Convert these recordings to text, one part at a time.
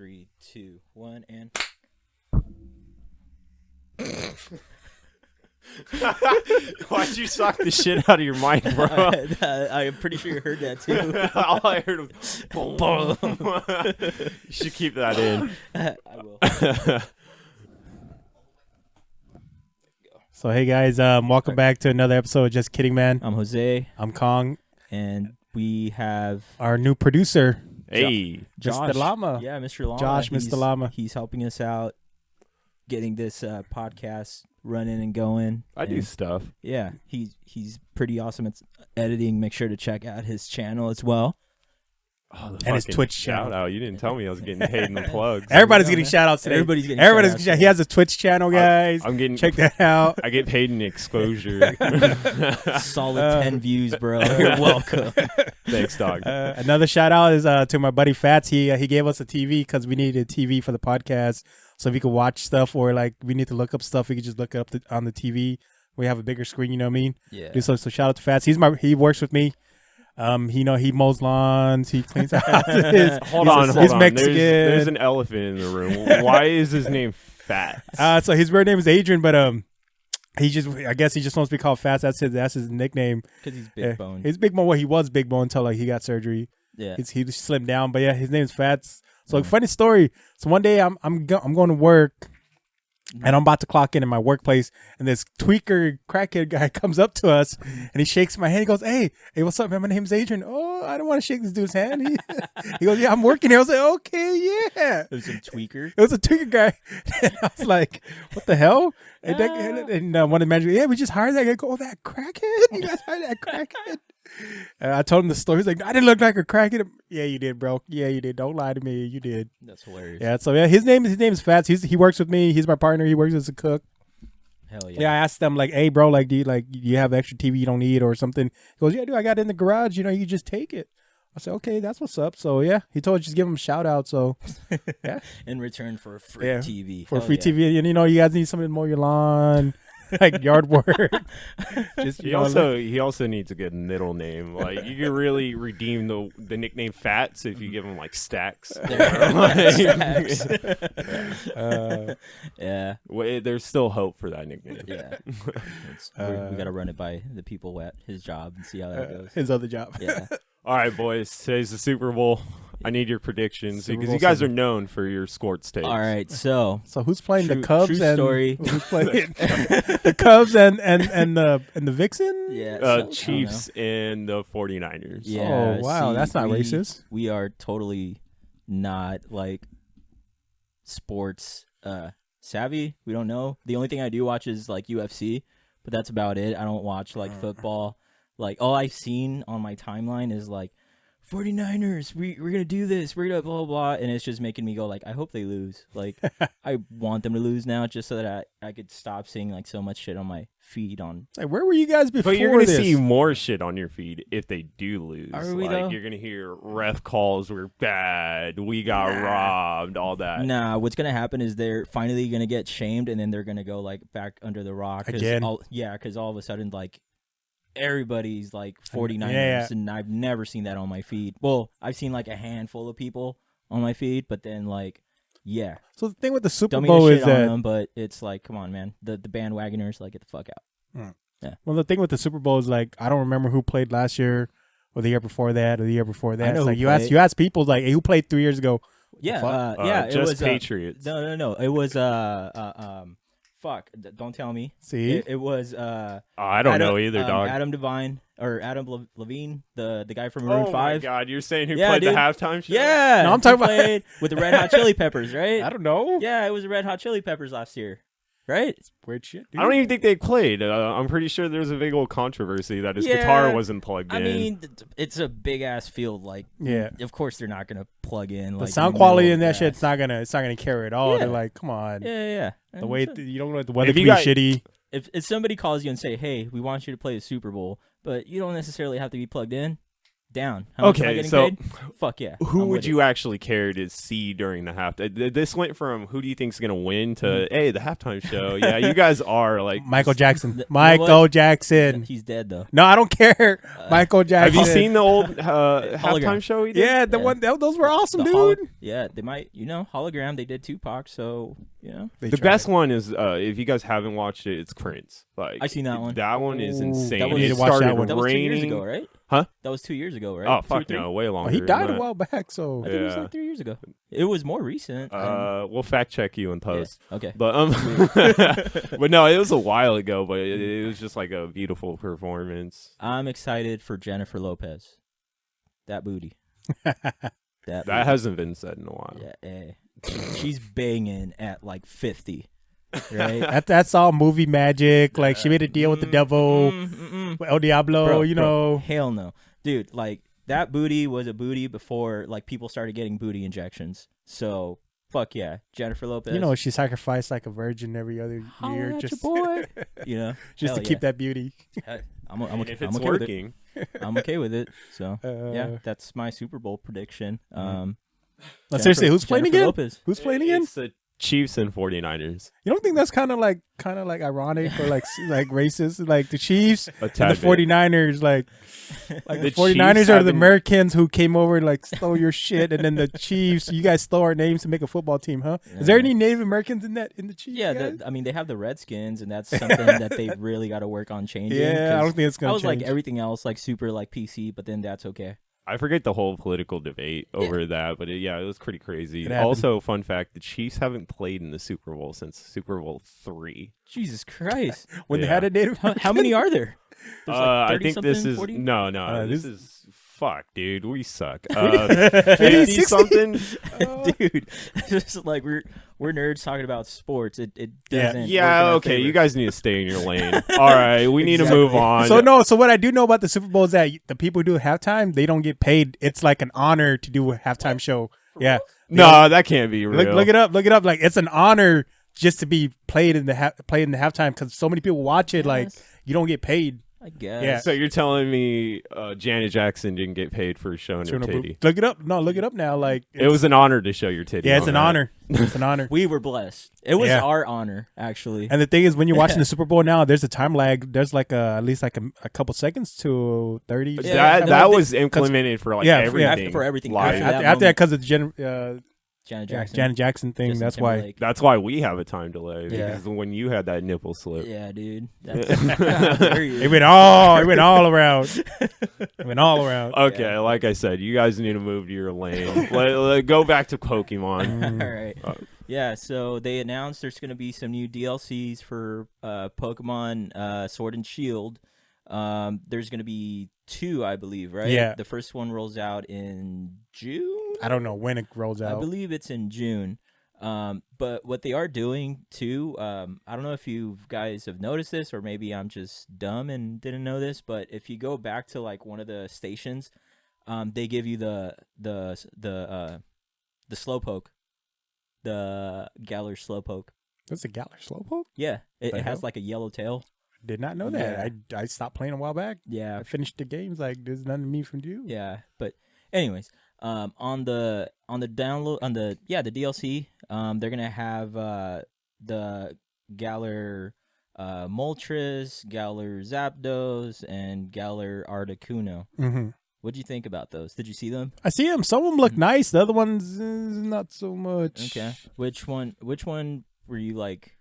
3, 2, 1, and. Why'd you suck the shit out of your mic, bro? I'm pretty sure you heard that too. All I heard was boom. You should keep that in. I will. So hey guys, welcome back to another episode of Just Kidding Man. I'm Jose, I'm Kong, and we have our new producer, Hey, Josh. Mr. Llama. Yeah, Mr. Llama. Josh, Mr. Llama. He's helping us out, getting this podcast running and going. I do stuff. Yeah, he's pretty awesome at editing. Make sure to check out his channel as well. Oh, And his fucking Twitch shout channel. out. You didn't tell me I was getting paid in the plugs. Everybody's know, getting man. shout outs today. Everybody's getting Everybody's shout-outs. He has a Twitch channel, guys. I'm getting Check that out. I get paid in exposure. Solid 10 views, bro. You're welcome. Thanks, dog. Another shout out is to my buddy Fats. He gave us a TV because we needed a TV for the podcast, so if we could watch stuff or like we need to look up stuff, we could just look it up on the TV. We have a bigger screen, you know what I mean? Yeah. So shout out to Fats. He works with me. He mows lawns. He cleans houses. Hold on. He's Mexican. There's an elephant in the room. Why is his name Fat? So his real name is Adrian, but I guess he just wants to be called Fats. That's his nickname. Because he's big bone. He's big bone. Well, he was big bone until like he got surgery. Yeah. He slimmed down, but yeah, his name's Fats. So funny story. So one day I'm going to work. And I'm about to clock in my workplace, and this tweaker crackhead guy comes up to us, and he shakes my hand. He goes, hey, what's up, man? My name's Adrian. Oh, I don't want to shake this dude's hand. He goes, yeah, I'm working here. I was like, okay, yeah. It was some tweaker. It was a tweaker guy. And I was like, what the hell? And one of the managers, yeah, we just hired that guy. I go, oh, that crackhead? You guys hired that crackhead? I told him the story. He's like, I didn't look like a crackhead. Yeah, you did, bro. Yeah, you did. Don't lie to me. You did. That's hilarious. Yeah, so yeah, his name is Fats. He works with me. He's my partner. He works as a cook. Hell yeah. Yeah, I asked them like, hey, bro, like, do you have extra TV you don't need or something? He goes, yeah, dude, I got it in the garage. You just take it. I said, okay, that's what's up. So yeah, he told us just give him a shout out. So yeah, In return for a free Yeah, TV. for Hell free yeah. TV, and you guys need something to mow your lawn, like yard work. Just He also needs a good middle name. Like you can really redeem the nickname Fats if you give him like Stacks. Yeah. There's still hope for that nickname. Yeah. We got to run it by the people at his job and see how that goes. his other job. Yeah. All right, boys. Today's the Super Bowl. I need your predictions Super because Bowl you guys Sunday. are known for your sports takes. All right. So So who's playing True- the Cubs true and story. who's playing the Cubs and the Vixen? yeah. Chiefs and the 49ers. Yeah. Oh, wow, that's not racist. We are totally not like sports savvy. We don't know. The only thing I do watch is like UFC, but that's about it. I don't watch like football. Like all I've seen on my timeline is like 49ers, we're going to do this. We're going to blah, blah, blah. And it's just making me go like, I hope they lose. Like I want them to lose now just so that I could stop seeing like so much shit on my feed on. Like, where were you guys before But you're going to this? see more shit on your feed if they do lose. Are we, like, though? You're going to hear ref calls were bad. We got robbed. All that. Nah, what's going to happen is they're finally going to get shamed and then they're going to go like back under the rock. Again? Because all of a sudden like everybody's like 49ers Yeah. and I've never seen that on my feed. Well, I've seen like a handful of people on my feed, but then like, yeah. So the thing with the Super Don't mean Bowl to is shit on that them, but it's like, come on, man. The bandwagoners, like, get the fuck out. well, the thing with the Super Bowl is like I don't remember who played last year or the year before that or the year before that. I know It's like who you played. ask people like, hey, who played 3 years ago? Yeah, fuck? it Just was Patriots. No. It was fuck. Don't tell me. See, It was I don't know either, dog. Adam Devine or Adam Levine, the guy from Maroon Oh 5. my God! You're saying who Yeah, played dude. the halftime show? Yeah, No, I'm talking he about- played with the Red Hot Chili Peppers, right? I don't know. Yeah, it was the Red Hot Chili Peppers last year, right? Weird shit. Dude. I don't even think they played. I'm pretty sure there's a big old controversy that his Yeah. guitar wasn't plugged I in. mean, it's a big ass field. Like, Yeah. of course they're not gonna plug in The like sound in the quality middle in of that shit's grass. not gonna carry it all. Yeah. They're like, come on. Yeah. The way And so- you don't know the weather If can you be got- shitty. if somebody calls you and say, "Hey, we want you to play the Super Bowl," but you don't necessarily have to be plugged in. Down. How much am I Okay, getting so paid? Fuck yeah. who I'm would with you it. actually care to see during the half? This went from who do you think's gonna win to hey, the halftime show. Yeah, you guys are like Michael Jackson. You know Michael what? Jackson. He's dead though. No, I don't care. Michael Have Jackson. you seen the old Hologram. halftime show he did? Yeah, the Yeah. one. Those were awesome, The dude. yeah, they might. Hologram. They did Tupac, so They The tried. best one is if you guys haven't watched it, it's Prince. Like I seen that one. That one is Ooh, insane. that was- It need to watch that started one. That was 2 years raining. ago, right? Huh? That was 2 years ago, right? Oh 2 or fuck 3? no, way Oh, longer. he died than a that. while back, so I think it was Yeah. like 3 years ago. It was more recent. We'll fact check you in post. Yeah, okay. But but no, it was a while ago. But it was just like a beautiful performance. I'm excited for Jennifer Lopez. That booty. That That booty. hasn't been said in a while. Yeah, she's banging at like 50, right? that's all movie magic. Like she made a deal with the devil, with El Diablo. Bro, you bro, know, hell no, dude. Like that booty was a booty before like people started getting booty injections. So fuck yeah, Jennifer Lopez. you know, she sacrificed like a virgin every other Holla year, at just your boy. just to hell keep yeah. that beauty. Hey, I'm okay. If I'm it's okay with it. working, I'm okay with it. So yeah, Uh, that's my Super Bowl prediction. no, seriously, who's playing Jennifer again? Lopez. Who's playing again? it's the Chiefs and 49ers. You don't think that's kind of like ironic or like racist? Like the Chiefs A and tad the bit. 49ers, like The the 49ers Chiefs are the haven't- Americans who came over and like stole your shit, and then the Chiefs, you guys stole our names to make a football team, huh? Is there Yeah. any Native Americans in the Chiefs? Yeah, guys? I mean they have the Redskins, and that's something that they really got to work on changing. Yeah, I 'cause don't think it's I gonna was change. like everything else, like super like PC, but then that's okay. I forget the whole political debate over that, but it was pretty crazy. It happened. Also, fun fact: the Chiefs haven't played in the Super Bowl since Super Bowl III. Jesus Christ, when they Yeah. had a Native. how many are there? There's like I 30 think this something, is 40? no. this- This is fuck, dude. We suck. 50, 50 something. Dude, it's just like we're nerds talking about sports. It Yeah. doesn't. work in Yeah, our okay. favor. You guys need to stay in your lane. All right, we need to move on. So what I do know about the Super Bowl is that the people who do halftime, they don't get paid. It's like an honor to do a halftime show. Yeah, no, that can't be real. look it up. Look it up. Like it's an honor just to be played in the halftime because so many people watch it. Like Yes. you don't get paid. I guess. Yeah. So you're telling me Janet Jackson didn't get paid for showing her titty? Look it up. No, look it up now. Like It was an honor to show your titty. yeah, it's on an that. honor. It's an honor. We were blessed. It was Yeah. our honor, actually. And the thing is, when you're watching the Super Bowl now, there's a time lag. There's like at least like a couple seconds to 30. Yeah, That they- was implemented for like yeah, everything. for everything. live. After after that that, because of Janet Jackson. Janet Jackson thing. Justin That's why. Timberlake. That's why we have a time delay Yeah. because when you had that nipple slip. Yeah, dude. There you It went all around. It went all around. Okay, Yeah. like I said, you guys need to move to your lane. Go back to Pokemon. All right. Yeah, so they announced there's going to be some new DLCs for Pokemon Sword and Shield. There's going to be 2, I believe, right? Yeah. The first one rolls out in June. I don't know when it rolls I out. believe it's in June. But what they are doing too, I don't know if you guys have noticed this, or maybe I'm just dumb and didn't know this. But if you go back to like one of the stations, they give you the Slowpoke, the Galar Slowpoke. That's a Galar Slowpoke? Yeah, it The has hell? like a yellow tail. Did not know that. I stopped playing a while back. Yeah, I finished the games. Like there's nothing to me from you. yeah. But anyways, on the download on the DLC, they're gonna have the Galar Moltres, Galar Zapdos, and Galar Articuno. Mm-hmm. What'd you think about those? Did you see them? I see them. Some of them look nice. The other ones, not so much. Okay. Which one were you like?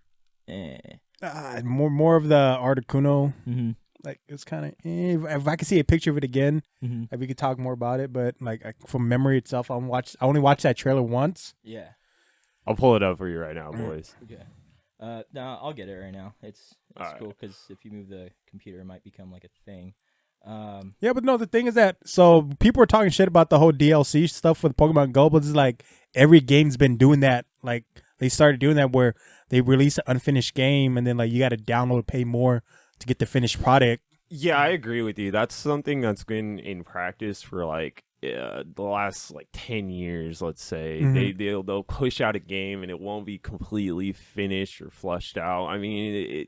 More of the Articuno. Mm-hmm. Like it's kind of. If I could see a picture of it again, Mm-hmm. we could talk more about it. But like from memory itself, I only watched that trailer once. Yeah. I'll pull it up for you right now, boys. Okay. No, I'll get it right now. It's Alright. cool because if you move the computer, it might become like a thing. Yeah, but no, the thing is that so people are talking shit about the whole DLC stuff with Pokemon Go, but it's like every game's been doing that. Like they started doing that where they release an unfinished game and then like you got to download, pay more to get the finished product. Yeah, I agree with you. That's something that's been in practice for like the last like 10 years, let's say. Mhm. They'll push out a game and it won't be completely finished or flushed out. I mean,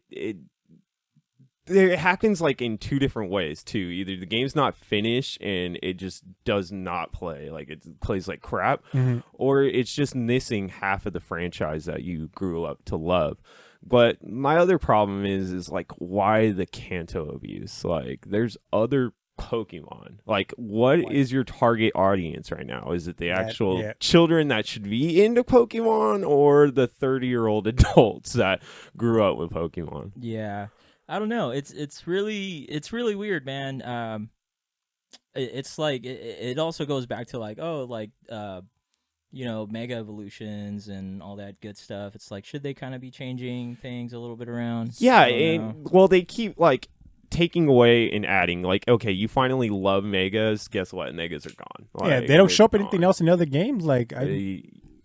it happens like in two different ways too. Either the game's not finished and it just does not play, like it plays like crap, or it's just missing half of the franchise that you grew up to love. But my other problem is like, why the Kanto abuse? Like, there's other Pokemon. Like, what is your target audience right now? Is it the actual children that should be into Pokemon, or the 30-year-old adults that grew up with Pokemon? Yeah. I don't know. It's really weird, man. It's like it also goes back to like, oh, like mega evolutions and all that good stuff. It's like, should they kind of be changing things a little bit around? Yeah, and well, they keep like taking away and adding. Like, okay, you finally love megas. Guess what? Megas are gone. Like, yeah, they don't show up anything else in other games. Like,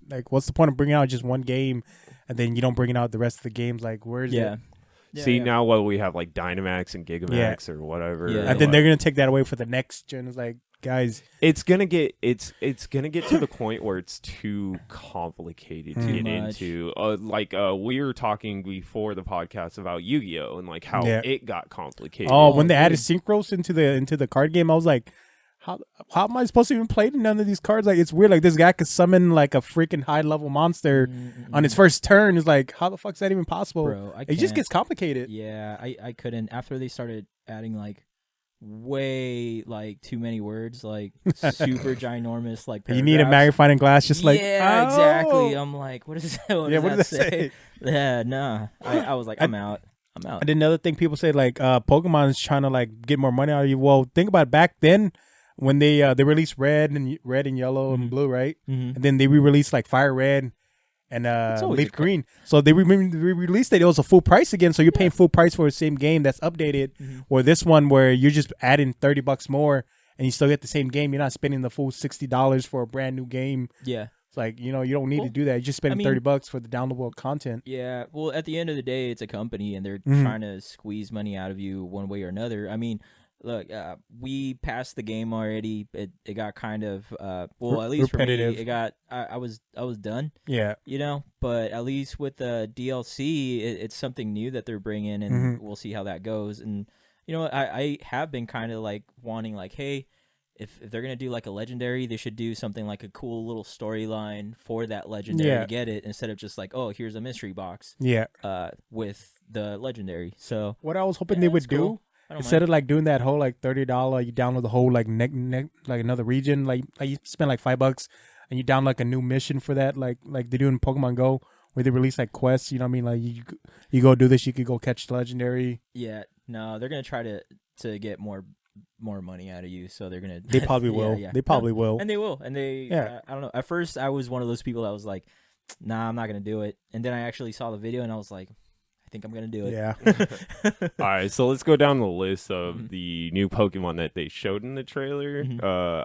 like, what's the point of bringing out just one game and then you don't bring out the rest of the games? Like, where's it? See, now what we have, like Dynamax and Gigamax or whatever. Yeah. And then they're gonna take that away for the next gen. It's like, guys, it's gonna get to the point where it's too complicated to get into. We were talking before the podcast about Yu-Gi-Oh! And like how it got complicated. Oh, when they added synchros into the card game, I was like, how am I supposed to even play none of these cards? Like, it's weird. Like, this guy could summon like a freaking high level monster on his first turn. It's like, how the fuck is that even possible? Bro, it just gets complicated. Yeah, I couldn't. After they started adding like way like too many words, like super ginormous, like paragraphs. You need a magnifying glass, just like exactly. I'm like, what is that? What does that say? Yeah, nah. I was like, I'm out. And then another thing people say, like, Pokemon is trying to like get more money out of you. Well, think about it. Back then, when they released red and yellow and blue, right? And then they re-released like Fire Red and Leaf Green. So they re-released it. It was a full price again. So you're paying full price for the same game that's updated. Or this one where you're just adding $30 more and you still get the same game. You're not spending the full $60 for a brand new game. Yeah. It's like, you don't need to do that. You're just spending $30 for the downloadable content. Yeah. Well, at the end of the day, it's a company and they're trying to squeeze money out of you one way or another. I mean, look, we passed the game already. It got kind of at least repetitive. For me, it got I was done. Yeah, but at least with the DLC, it's something new that they're bringing, and we'll see how that goes. And I have been kind of like wanting, like, hey, if they're gonna do like a legendary, they should do something like a cool little storyline for that legendary to get it, instead of just like, oh, here's a mystery box. With the legendary. So what I was hoping they would do. Instead of like doing that whole like $30, you download the whole like like another region, like you spend like $5 and you download like a new mission for that, like they do in Pokemon Go, where they release like quests. You know what I mean? Like you go do this, you could go catch the legendary. Yeah, no, they're gonna try to get more money out of you, so they're gonna. They probably will. Yeah. They probably will, and they will, and they. I don't know. At first, I was one of those people that was like, "Nah, I'm not gonna do it," and then I actually saw the video and I was like, I think I'm going to do it. Yeah. All right, so let's go down the list of the new Pokemon that they showed in the trailer.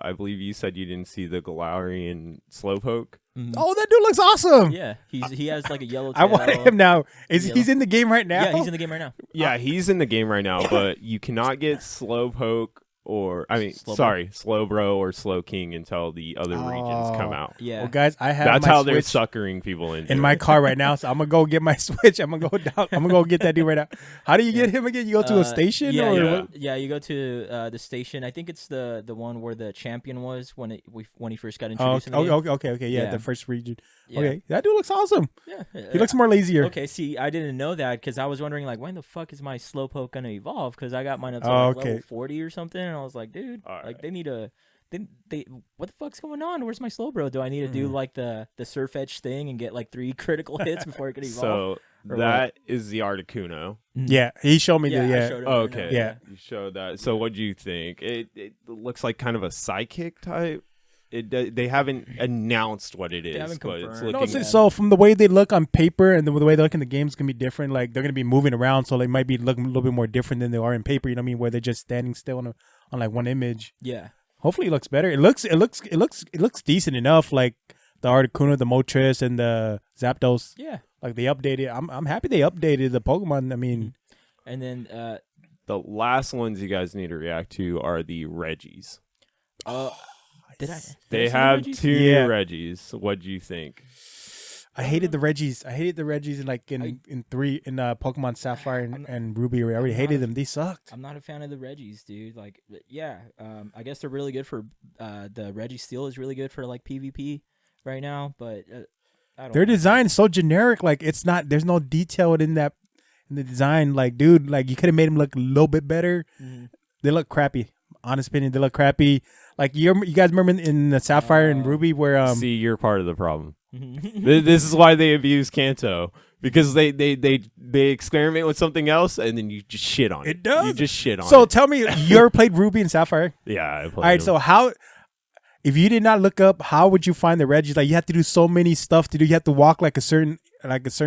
I believe you said you didn't see the Galarian Slowpoke. Oh, that dude looks awesome. Yeah, he has like a yellow tail. I want him now. He's in the game right now? Yeah, he's in the game right now. Yeah, he's in the game right now, but you cannot get Slowpoke Slowbro or Slowking until the other regions come out. Yeah. Well, guys, I have that's my how Switch they're suckering people in my car right now. So I'm gonna go get my Switch. I'm gonna go down. I'm gonna go get that dude right now. How do you get him again? You go to a station? Yeah, you go to the station. I think it's the one where the champion was when he first got introduced. Okay. Yeah, the first region. Yeah. Okay, that dude looks awesome. Yeah, he looks more lazier. Okay, see, I didn't know that because I was wondering like, when the fuck is my Slowpoke gonna evolve? Because I got mine up to level 40 or something, and I was like, dude, they need a. They what the fuck's going on? Where's my Slowbro? Do I need to do like the Surf Edge thing and get like 3 critical hits before it can evolve? So that is the Articuno. Yeah, he showed me Okay. Yeah, you showed that. So what do you think? It looks like kind of a psychic type. They haven't announced what it is, but it's looking. So from the way they look on paper and the way they look in the game is gonna be different. Like they're gonna be moving around, so they might be looking a little bit more different than they are in paper. You know what I mean? Where they're just standing still on like one image. Yeah. Hopefully it looks better. It looks decent enough. Like the Articuno, the Moltres, and the Zapdos. Yeah. Like they updated. I'm happy they updated the Pokemon. I mean, and then the last ones you guys need to react to are the Reggies. Did I? They have 2 new Reggies. What do you think? I hated the Reggies. I hated the Reggies in Pokemon Sapphire and Ruby. I already hated them. They sucked. I'm not a fan of the Reggies, dude. Like, yeah, I guess they're really good for the Reggie Steel is really good for like PvP right now, but I don't. Their know. design is so generic. Like it's not. There's no detail in the design. Like, dude, like you could have made them look a little bit better. Mhm. They look crappy. Honest opinion, they look crappy. Like you guys remember in the Sapphire and Ruby where See, you're part of the problem. This is why they abuse Kanto, because they experiment with something else and then you just shit on it. It does. You just shit on it. So tell me, you ever played Ruby and Sapphire? Yeah, I played All right. them. So how, if you did not look up, how would you find the Reggies? Like you have to do so many stuff to do. You have to walk like a certain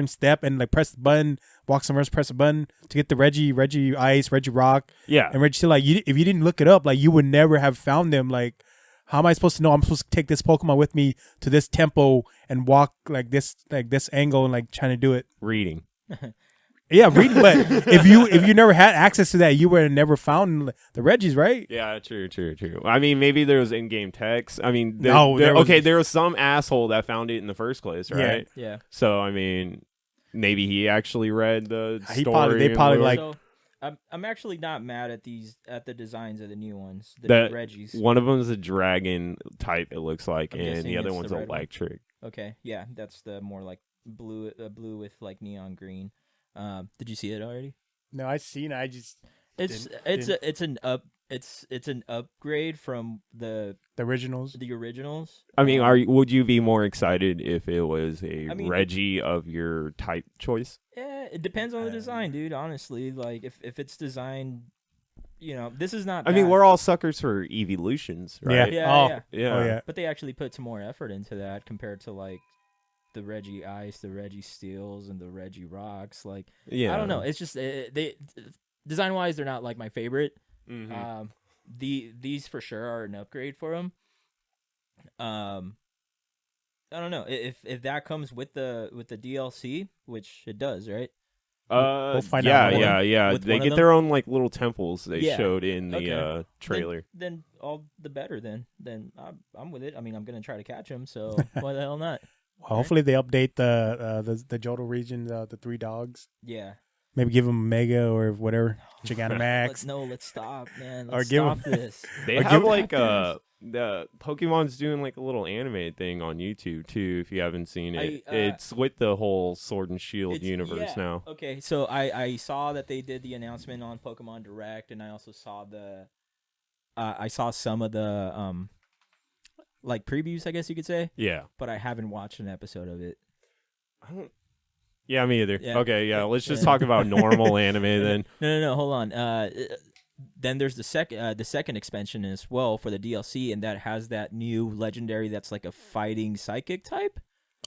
step and like press the button, walk somewhere else, press a button to get the Reggie Ice, Reggie Rock, Yeah. and Reggie Steel. Like if you didn't look it up, like you would never have found them. Like how am I supposed to know I'm supposed to take this Pokemon with me to this tempo and walk like this angle and like trying to do it? Reading. Yeah, reading. But if you never had access to that, you would have never found the Reggies, right? Yeah, true. I mean, maybe there was in-game text. I mean, there was some asshole that found it in the first place, right? Yeah. So, I mean, maybe he actually read the story. They probably like. So, I'm actually not mad at the designs of the new ones, the That- Reggies. One of them is a dragon type, it looks like, I'm and guessing the other it's one's the red one. electric. Okay, yeah, that's the more like blue with like neon green. Did you see it already? No, I seen it. I just It's an upgrade from the originals. originals. I mean, would you be more excited if it was a Reggie of your type choice? Yeah, it depends on the design, dude. Honestly, like if it's designed, this is not. I mean, bad. we're all suckers for evolutions, right? Yeah. Yeah. Oh yeah. But they actually put some more effort into that compared to like the Reggie Ice, the Reggie Steels, and the Reggie Rocks. Like, Yeah. I don't know. It's just they design wise, they're not like my favorite. Mhm. These for sure are an upgrade for them. I don't know if that comes with the DLC, which it does, right? We'll find out more. Yeah. With They one of get them? their own like little temples they Yeah. showed in the Okay. trailer. Then all the better. Then I'm with it. I mean, I'm gonna try to catch him. So why the hell not? Well, hopefully they update the Johto region, the 3 dogs. Yeah. Maybe give them Mega or whatever, Gigantamax. Let's stop, man. Or Let's give stop 'em- this. They Or have give- like the Pokemon's doing like a little anime thing on YouTube too. If you haven't seen it, it's with the whole Sword and Shield universe now. Okay, so I saw that they did the announcement on Pokemon Direct, and I also saw I saw some of the like previews, I guess you could say, Yeah. but I haven't watched an episode of it. Yeah, me either. Yeah. Okay, yeah. Let's just talk about normal anime then. No, hold on. Then there's the second expansion as well for the DLC, and that has that new legendary that's like a fighting psychic type.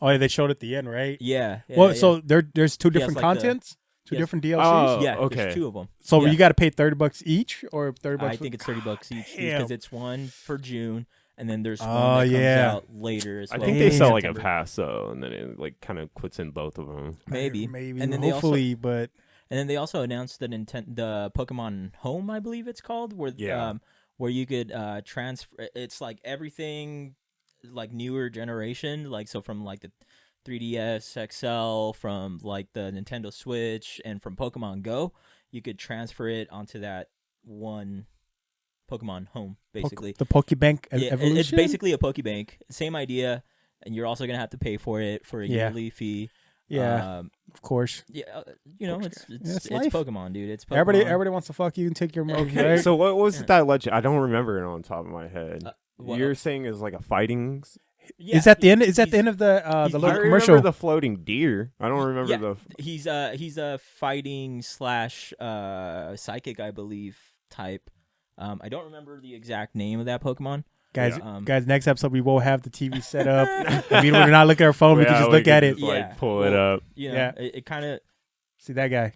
Oh, yeah, they showed at the end, right? Yeah. Well, yeah. so there's 2 different like the- contents, two yes. different DLCs. Oh, yeah, okay. there's 2 of them. So yeah. you got to pay $30 each, or $30. I think it's $30 each Damn. because it's one for June, and then there's one Oh, that comes yeah. out later as I well. think they sell like a September. pass though, and then it like kind of puts in both of them. Maybe. and then hopefully, but And then they also announced the Pokemon Home, I believe it's called, where where you could transfer. It's like everything, like newer generation, like so from like the 3DS XL, from like the Nintendo Switch, and from Pokemon Go, you could transfer it onto that one Pokemon Home, basically. the Pokebank Yeah, evolution. it's basically a Pokebank. Same idea, and you're also gonna have to pay for it for a Yeah. yearly fee. Yeah, of course. Yeah, it's life. Pokemon, dude. It's Pokemon. Everybody wants to fuck you and take your moves, right? So what was that legend? I don't remember it on top of my head. What- You're saying it's like a fighting. Yeah, is that the end? Is that the end of the I little remember commercial? the floating deer. I don't remember Yeah, the. he's a fighting / psychic, I believe, type. I don't remember the exact name of that Pokemon. Guys, Yeah. guys, next episode we will have the TV set up. I mean, we're not looking at our phone. We can just look at it. Just, like Yeah. pull it up. You know, Yeah. it kind of See that guy?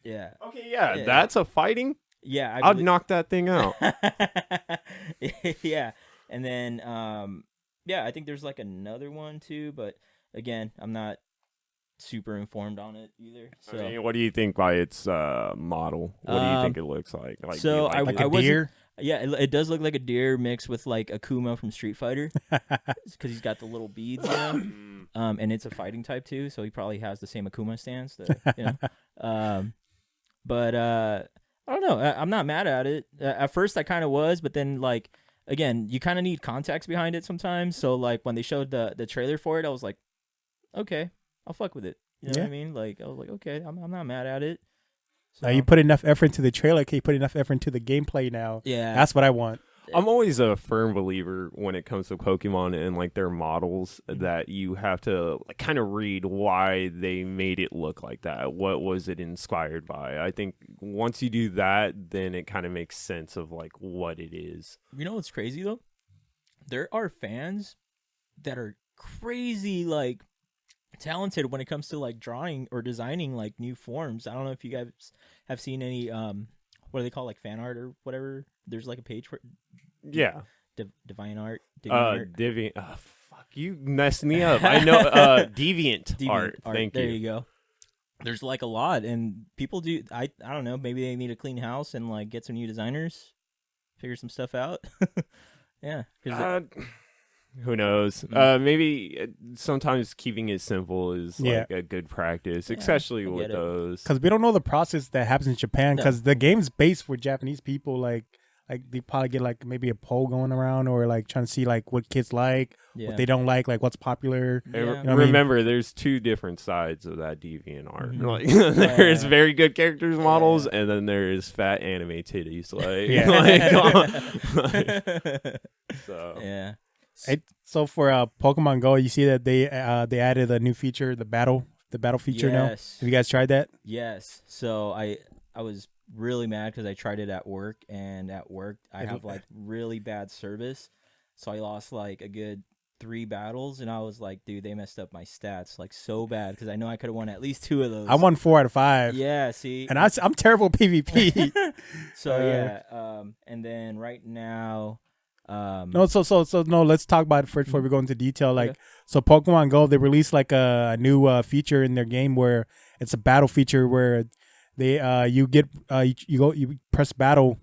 yeah. Okay, yeah, Yeah. that's a fighting. Yeah, I'd knock that thing out. yeah, and then I think there's like another one too, but again, I'm not super informed on it either. So I mean, what do you think by its model? What do you think it looks like? Like, so do you like I it? Like a wasn't- deer? Yeah, it does look like a deer mixed with like Akuma from Street Fighter, because he's got the little beads, and it's a fighting type too, so he probably has the same Akuma stance. But I don't know. I'm not mad at it. At first, I kind of was, but then like again, you kind of need context behind it sometimes. So like when they showed the trailer for it, I was like, okay, I'll fuck with it. You know what I mean? Like I was like, okay, I'm not mad at it. So, now you put enough effort into the trailer. Can you put enough effort into the gameplay now? Yeah, That's what I want. I'm always a firm believer when it comes to Pokemon and like their models that you have to like, kind of read why they made it look like that. What was it inspired by? I think once you do that, then it kind of makes sense of like what it is. You know what's crazy though? There are fans that are crazy like talented when it comes to like drawing or designing like new forms. I don't know if you guys have seen any what do they call like fan art or whatever. There's like a page for divine art. Deviant. Oh, fuck, you messed me up. I know. Deviant art. Thank you. There you go. There's like a lot, and people do. I don't know. Maybe they need a clean house and like get some new designers, figure some stuff out. Yeah. Who knows? Maybe sometimes keeping it simple is like a good practice, especially with those. Because we don't know the process that happens in Japan. Because the game's based for Japanese people. Like they probably get like maybe a poll going around or like trying to see like what kids like, what they don't like what's popular. Yeah. You know Remember, there's two different sides of that deviant art. Like there's very good characters models, and then there's fat anime titties. So yeah. So for Pokemon Go, you see that they added a new feature, the battle feature now. Have you guys tried that? Yes. So I was really mad because I tried it at work, and at work I have like really bad service, so I lost like a good 3 battles, and I was like, dude, they messed up my stats like so bad because I know I could have won at least 2 of those. I won 4 out of 5. Yeah, see, and I'm terrible at PvP. So and then right now. No, let's talk about it first before we go into detail. Like, so Pokemon Go, they released like a new feature in their game where it's a battle feature where they you press battle,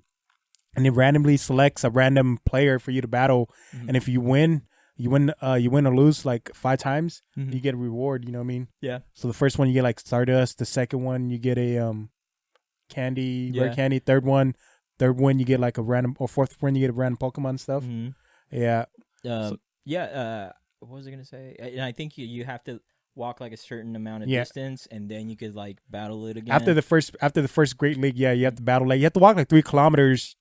and it randomly selects a random player for you to battle, and if you win or lose like 5 times, you get a reward. You know what I mean? Yeah. So the first one you get like Stardust. The second one you get a candy, rare candy. Third one you get like a random, or fourth one you get a random Pokemon stuff. Yeah. What was I gonna say? And I think you have to walk like a certain amount of distance, and then you could like battle it again. After the first Great League, you have to battle. Like you have to walk like 3 kilometers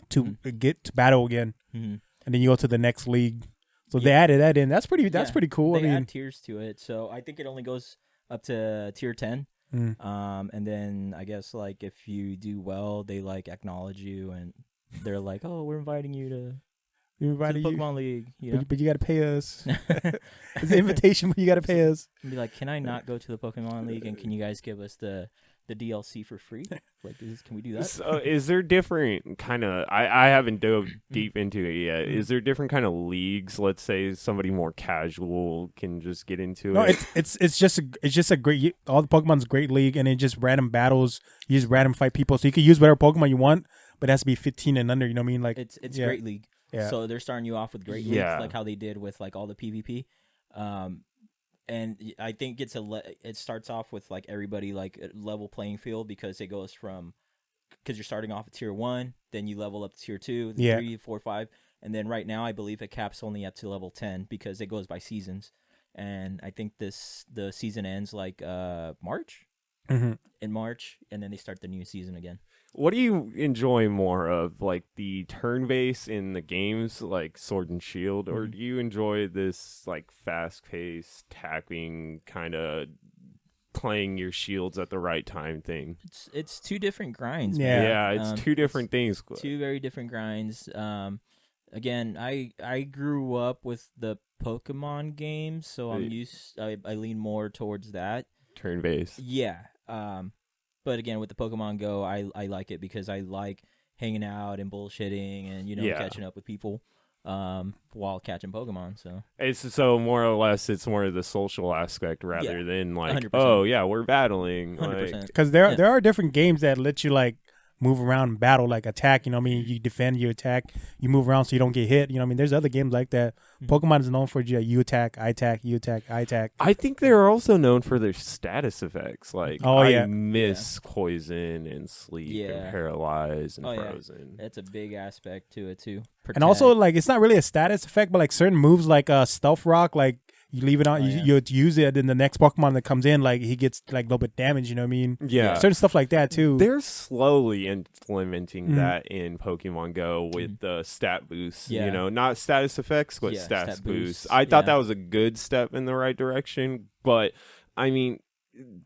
to get to battle again, and then you go to the next league. So they added that in. That's pretty cool. They add tiers to it, so I think it only goes up to tier 10. And then I guess like if you do well, they like acknowledge you, and they're like, "Oh, we're inviting you to the Pokemon League." You know? But you got to pay us. It's an invitation, but you got to pay us. And be like, "Can I not go to the Pokemon League, and can you guys give us the DLC for free? Like, can we do that?" So is there different kind of? I haven't dove deep into it yet. Is there different kind of leagues? Let's say somebody more casual can just get into it. No, it's just a great. All the Pokemon's a great league, and it just random battles. You just random fight people, so you can use whatever Pokemon you want, but it has to be 15 and under. You know what I mean? Like it's Great League. Yeah. So they're starting you off with Great Leagues, like how they did with like all the PvP. And I think it starts off with like everybody like a level playing field, because it goes from, because you're starting off at tier 1, then you level up to tier 2, 3, 4, 5, and then right now I believe it caps only up to level 10 because it goes by seasons, and I think the season ends like March, in March, and then they start the new season again. What do you enjoy more of, like the turn-based in the games like Sword and Shield, or do you enjoy this like fast-paced, tapping kind of playing your shields at the right time thing? It's 2 different grinds. Yeah, it's 2 different things. 2 very different grinds. Again, I grew up with the Pokemon games, so I lean more towards that. Turn-based. Yeah. But again, with the Pokemon Go, I like it because I like hanging out and bullshitting and catching up with people while catching Pokemon. So it's more or less it's more of the social aspect rather than like 100%. Oh yeah, we're battling. 100%. Because there are different games that let you like move around and battle, like attack. You know what I mean? You defend, you attack, you move around so you don't get hit. You know what I mean? There's other games like that. Pokemon is known for you attack, I attack, you attack, I attack. I think they're also known for their status effects. Like, Oh, yeah. I miss poison and sleep and paralyze and frozen. That's a big aspect to it too. Protect. And also, like, it's not really a status effect, but like certain moves, like Stealth Rock, like you leave it on, you use it, and the next Pokemon that comes in, like he gets like a little bit damage. You know what I mean? Yeah, certain stuff like that too. They're slowly implementing that in Pokemon Go with the stat boosts. You know, not status effects, but stat boosts. I thought that was a good step in the right direction, but I mean,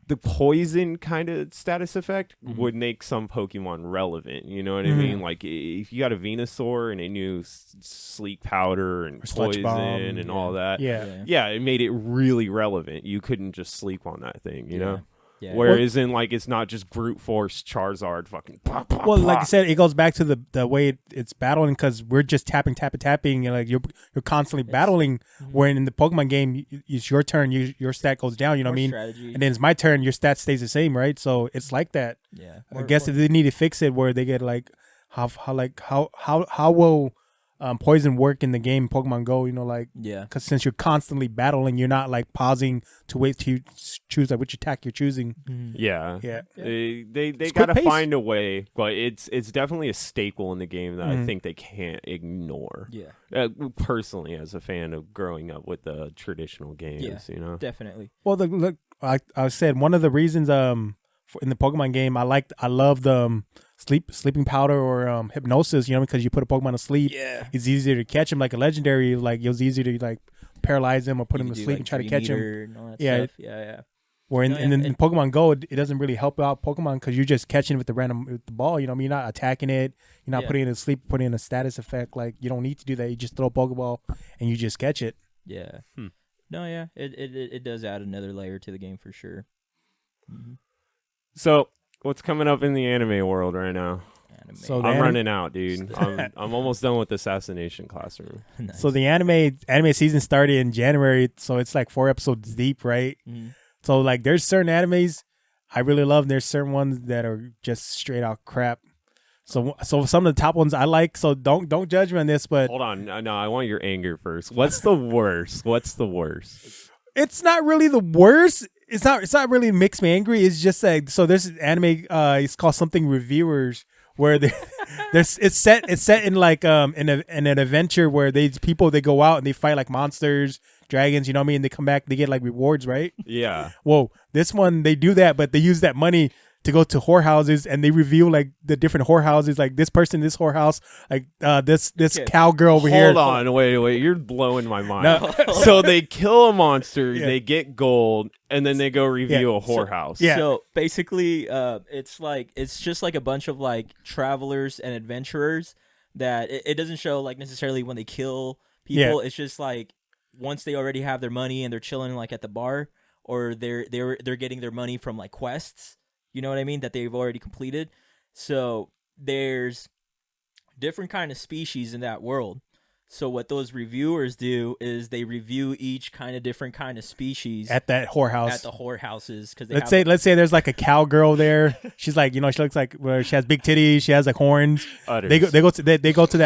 the poison kind of status effect would make some Pokemon relevant. You know what I mean? Like if you got a Venusaur and it knew sleep powder and poison and all that. Yeah, it made it really relevant. You couldn't just sleep on that thing, you know? Yeah. Whereas in like it's not just brute force Charizard fucking pop, pop, well, like pop. I said, it goes back to the way it's battling, because we're just tapping, and like you're constantly battling. Where in the Pokemon game, it's your turn, your stat goes down. You know what I mean? Strategy. And then it's my turn, your stat stays the same, right? So it's like that. Yeah. I guess if they need to fix it, where they get like how will poison work in the game Pokemon Go? You know, like because since you're constantly battling, you're not like pausing to wait to choose like which attack you're choosing. Yeah. They gotta find a way, but it's definitely a staple in the game that I think they can't ignore. Personally, as a fan of growing up with the traditional games, you know, definitely. Well, look, I said one of the reasons in the Pokemon game I love the sleeping powder or hypnosis, you know, because you put a Pokemon to sleep, it's easier to catch him. Like a legendary, like it was easier to like paralyze him or put him to sleep and try to catch him. And Where in Pokemon Go, it doesn't really help out Pokemon because you're just catching it with the ball. You know what I mean? You're not attacking it. You're not putting it to sleep, putting in a status effect. Like you don't need to do that. You just throw a Pokeball and you just catch it. Yeah. No, yeah. It does add another layer to the game for sure. So, what's coming up in the anime world right now? So I'm running out, dude. I'm almost done with Assassination Classroom. Nice. So the anime season started in January, so it's like 4 episodes deep, right? So like there's certain animes I really love, and there's certain ones that are just straight out crap. So some of the top ones I like. So don't judge me on this, but hold on, no, I want your anger first. What's the worst? It's not really the worst. It's not really makes me angry. It's just like, so there's an anime. It's called something Reviewers, where it's set in like in an adventure where they go out and they fight like monsters, dragons. You know what I mean? They come back, they get like rewards, right? Yeah. Whoa, this one they do that, but they use that money to go to whorehouses, and they reveal like the different whorehouses, like this person, this whorehouse, like this cowgirl over here. Hold on, wait, you're blowing my mind. No. So they kill a monster, they get gold, and then they go review a whorehouse. So basically, it's just like a bunch of like travelers and adventurers that it doesn't show like necessarily when they kill people. It's just like once they already have their money and they're chilling like at the bar, or they're getting their money from like quests. You know what I mean? That they've already completed. So there's different kind of species in that world. So what those reviewers do is they review each kind of different kind of species at that whorehouse. At the whorehouses, because let's say there's like a cowgirl there. She's like, you know, she looks like she has big titties. She has like horns. Utters. They go to that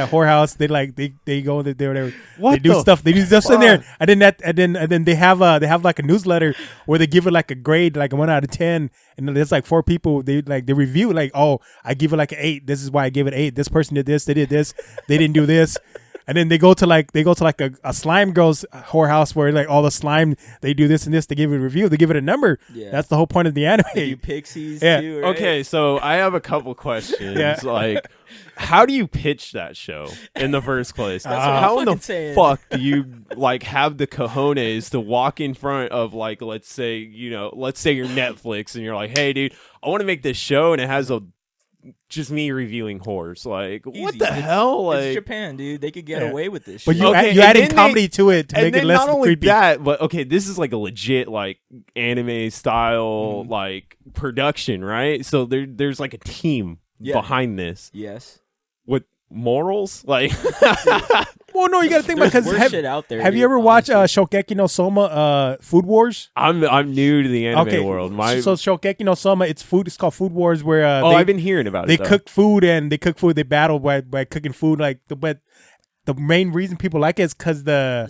whorehouse. They go there. What they do stuff. They do stuff in there, and then they have like a newsletter where they give it like a grade, like a 1 out of 10. And there's like 4 people. They review like, oh, I give it like an 8. This is why I give it 8. This person did this. They did this. They didn't do this. And then they go to like a slime girl's whorehouse where like all the slime, they do this and this. They give it a review. They give it a number. That's the whole point of the anime. They do pixies too, right? Okay, so I have a couple questions. Like, how do you pitch that show in the first place? How in the fuck do you like have the cojones to walk in front of like, let's say you're Netflix and you're like, hey dude, I want to make this show and it has just me reviewing whores. Like, easy. What the hell? Like, it's Japan, dude. They could get away with this. But shit. you added comedy to it to make it less creepy. Not only that, but okay, this is like a legit like anime style like production, right? So there's like a team behind this. Yes. With morals, like well, Well, no, you got to think about There's because worse shit out there. have you dude, ever watched honestly. Shokeki no Soma, Food Wars? I'm new to the anime world. So Shokeki no Soma, it's food. It's called Food Wars, where I've been hearing about they it. cook food and they cook food. They battle by cooking food. But the main reason people like it is because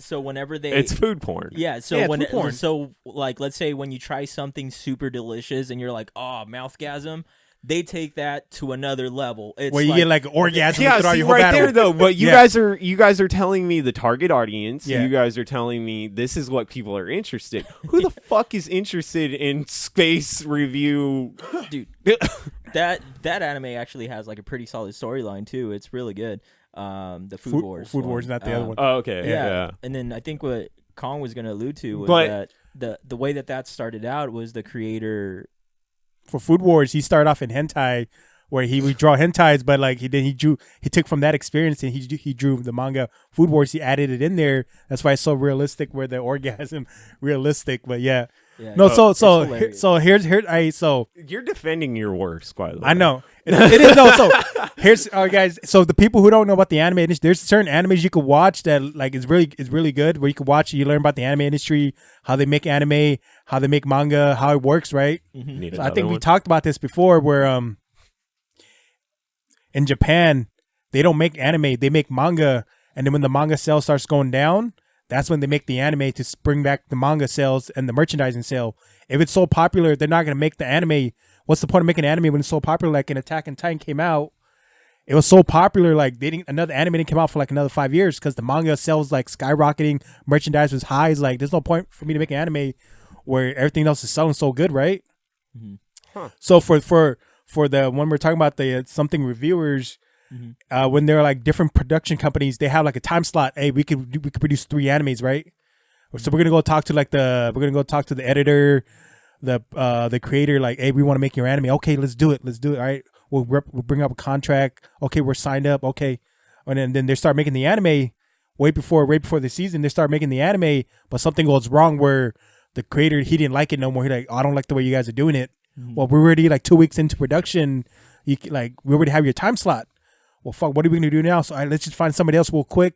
So whenever they, It's food porn. yeah. So Yeah, when food porn. so like let's say when you try something super delicious and you're like, oh, mouthgasm, they take that to another level. It's where you get like orgasm Yeah, throughout see your whole right battle. there though. But you Yeah. guys are telling me the target audience. Yeah. You guys are telling me this is what people are interested. Who the fuck is interested in space review? dude. that anime actually has like a pretty solid storyline too. It's really good. The Food Wars. Food Wars, one. not the other one. Oh, okay. Yeah. Yeah. And then I think what Kong was going to allude to was But- that the way that started out was the creator. For Food Wars, he started off in hentai, where he would draw hentais, but like he took from that experience and he drew the manga Food Wars. He added it in there. That's why it's so realistic, where the orgasm realistic. But yeah, Yeah, no. it's So hilarious. so You're defending your worst, by the way. I know it is no. So here's guys. So the people who don't know about the anime industry, there's certain animes you could watch that like is really good. Where you can watch, you learn about the anime industry, how they make anime, how they make manga, how it works, right? Need So I another think we one? talked about this before, where in Japan they don't make anime, they make manga, and then when the manga sales starts going down, that's when they make the anime to bring back the manga sales and the merchandising sale. If it's so popular, they're not gonna make the anime. What's the point of making anime when it's so popular? Like in Attack on Titan came out, it was so popular. Like another anime didn't come out for like another 5 years because the manga sales like skyrocketing, merchandise was high. It's like there's no point for me to make an anime where everything else is selling so good, right? Mhm. Huh. So for the when we're talking about the something reviewers, when they're like different production companies, they have like a time slot. Hey, we could produce 3 animes, right? So we're gonna go talk to the editor, the creator. Like, hey, we want to make your anime. Okay, let's do it. All right, we'll bring up a contract. Okay, we're signed up. Okay, and then they start making the anime. Right before the season, they start making the anime, but something goes wrong where the creator, he didn't like it no more. He like, oh, I don't like the way you guys are doing it. Well, we're already like 2 weeks into production. We already have your time slot. Well, fuck, what are we gonna do now? So let's just find somebody else real quick.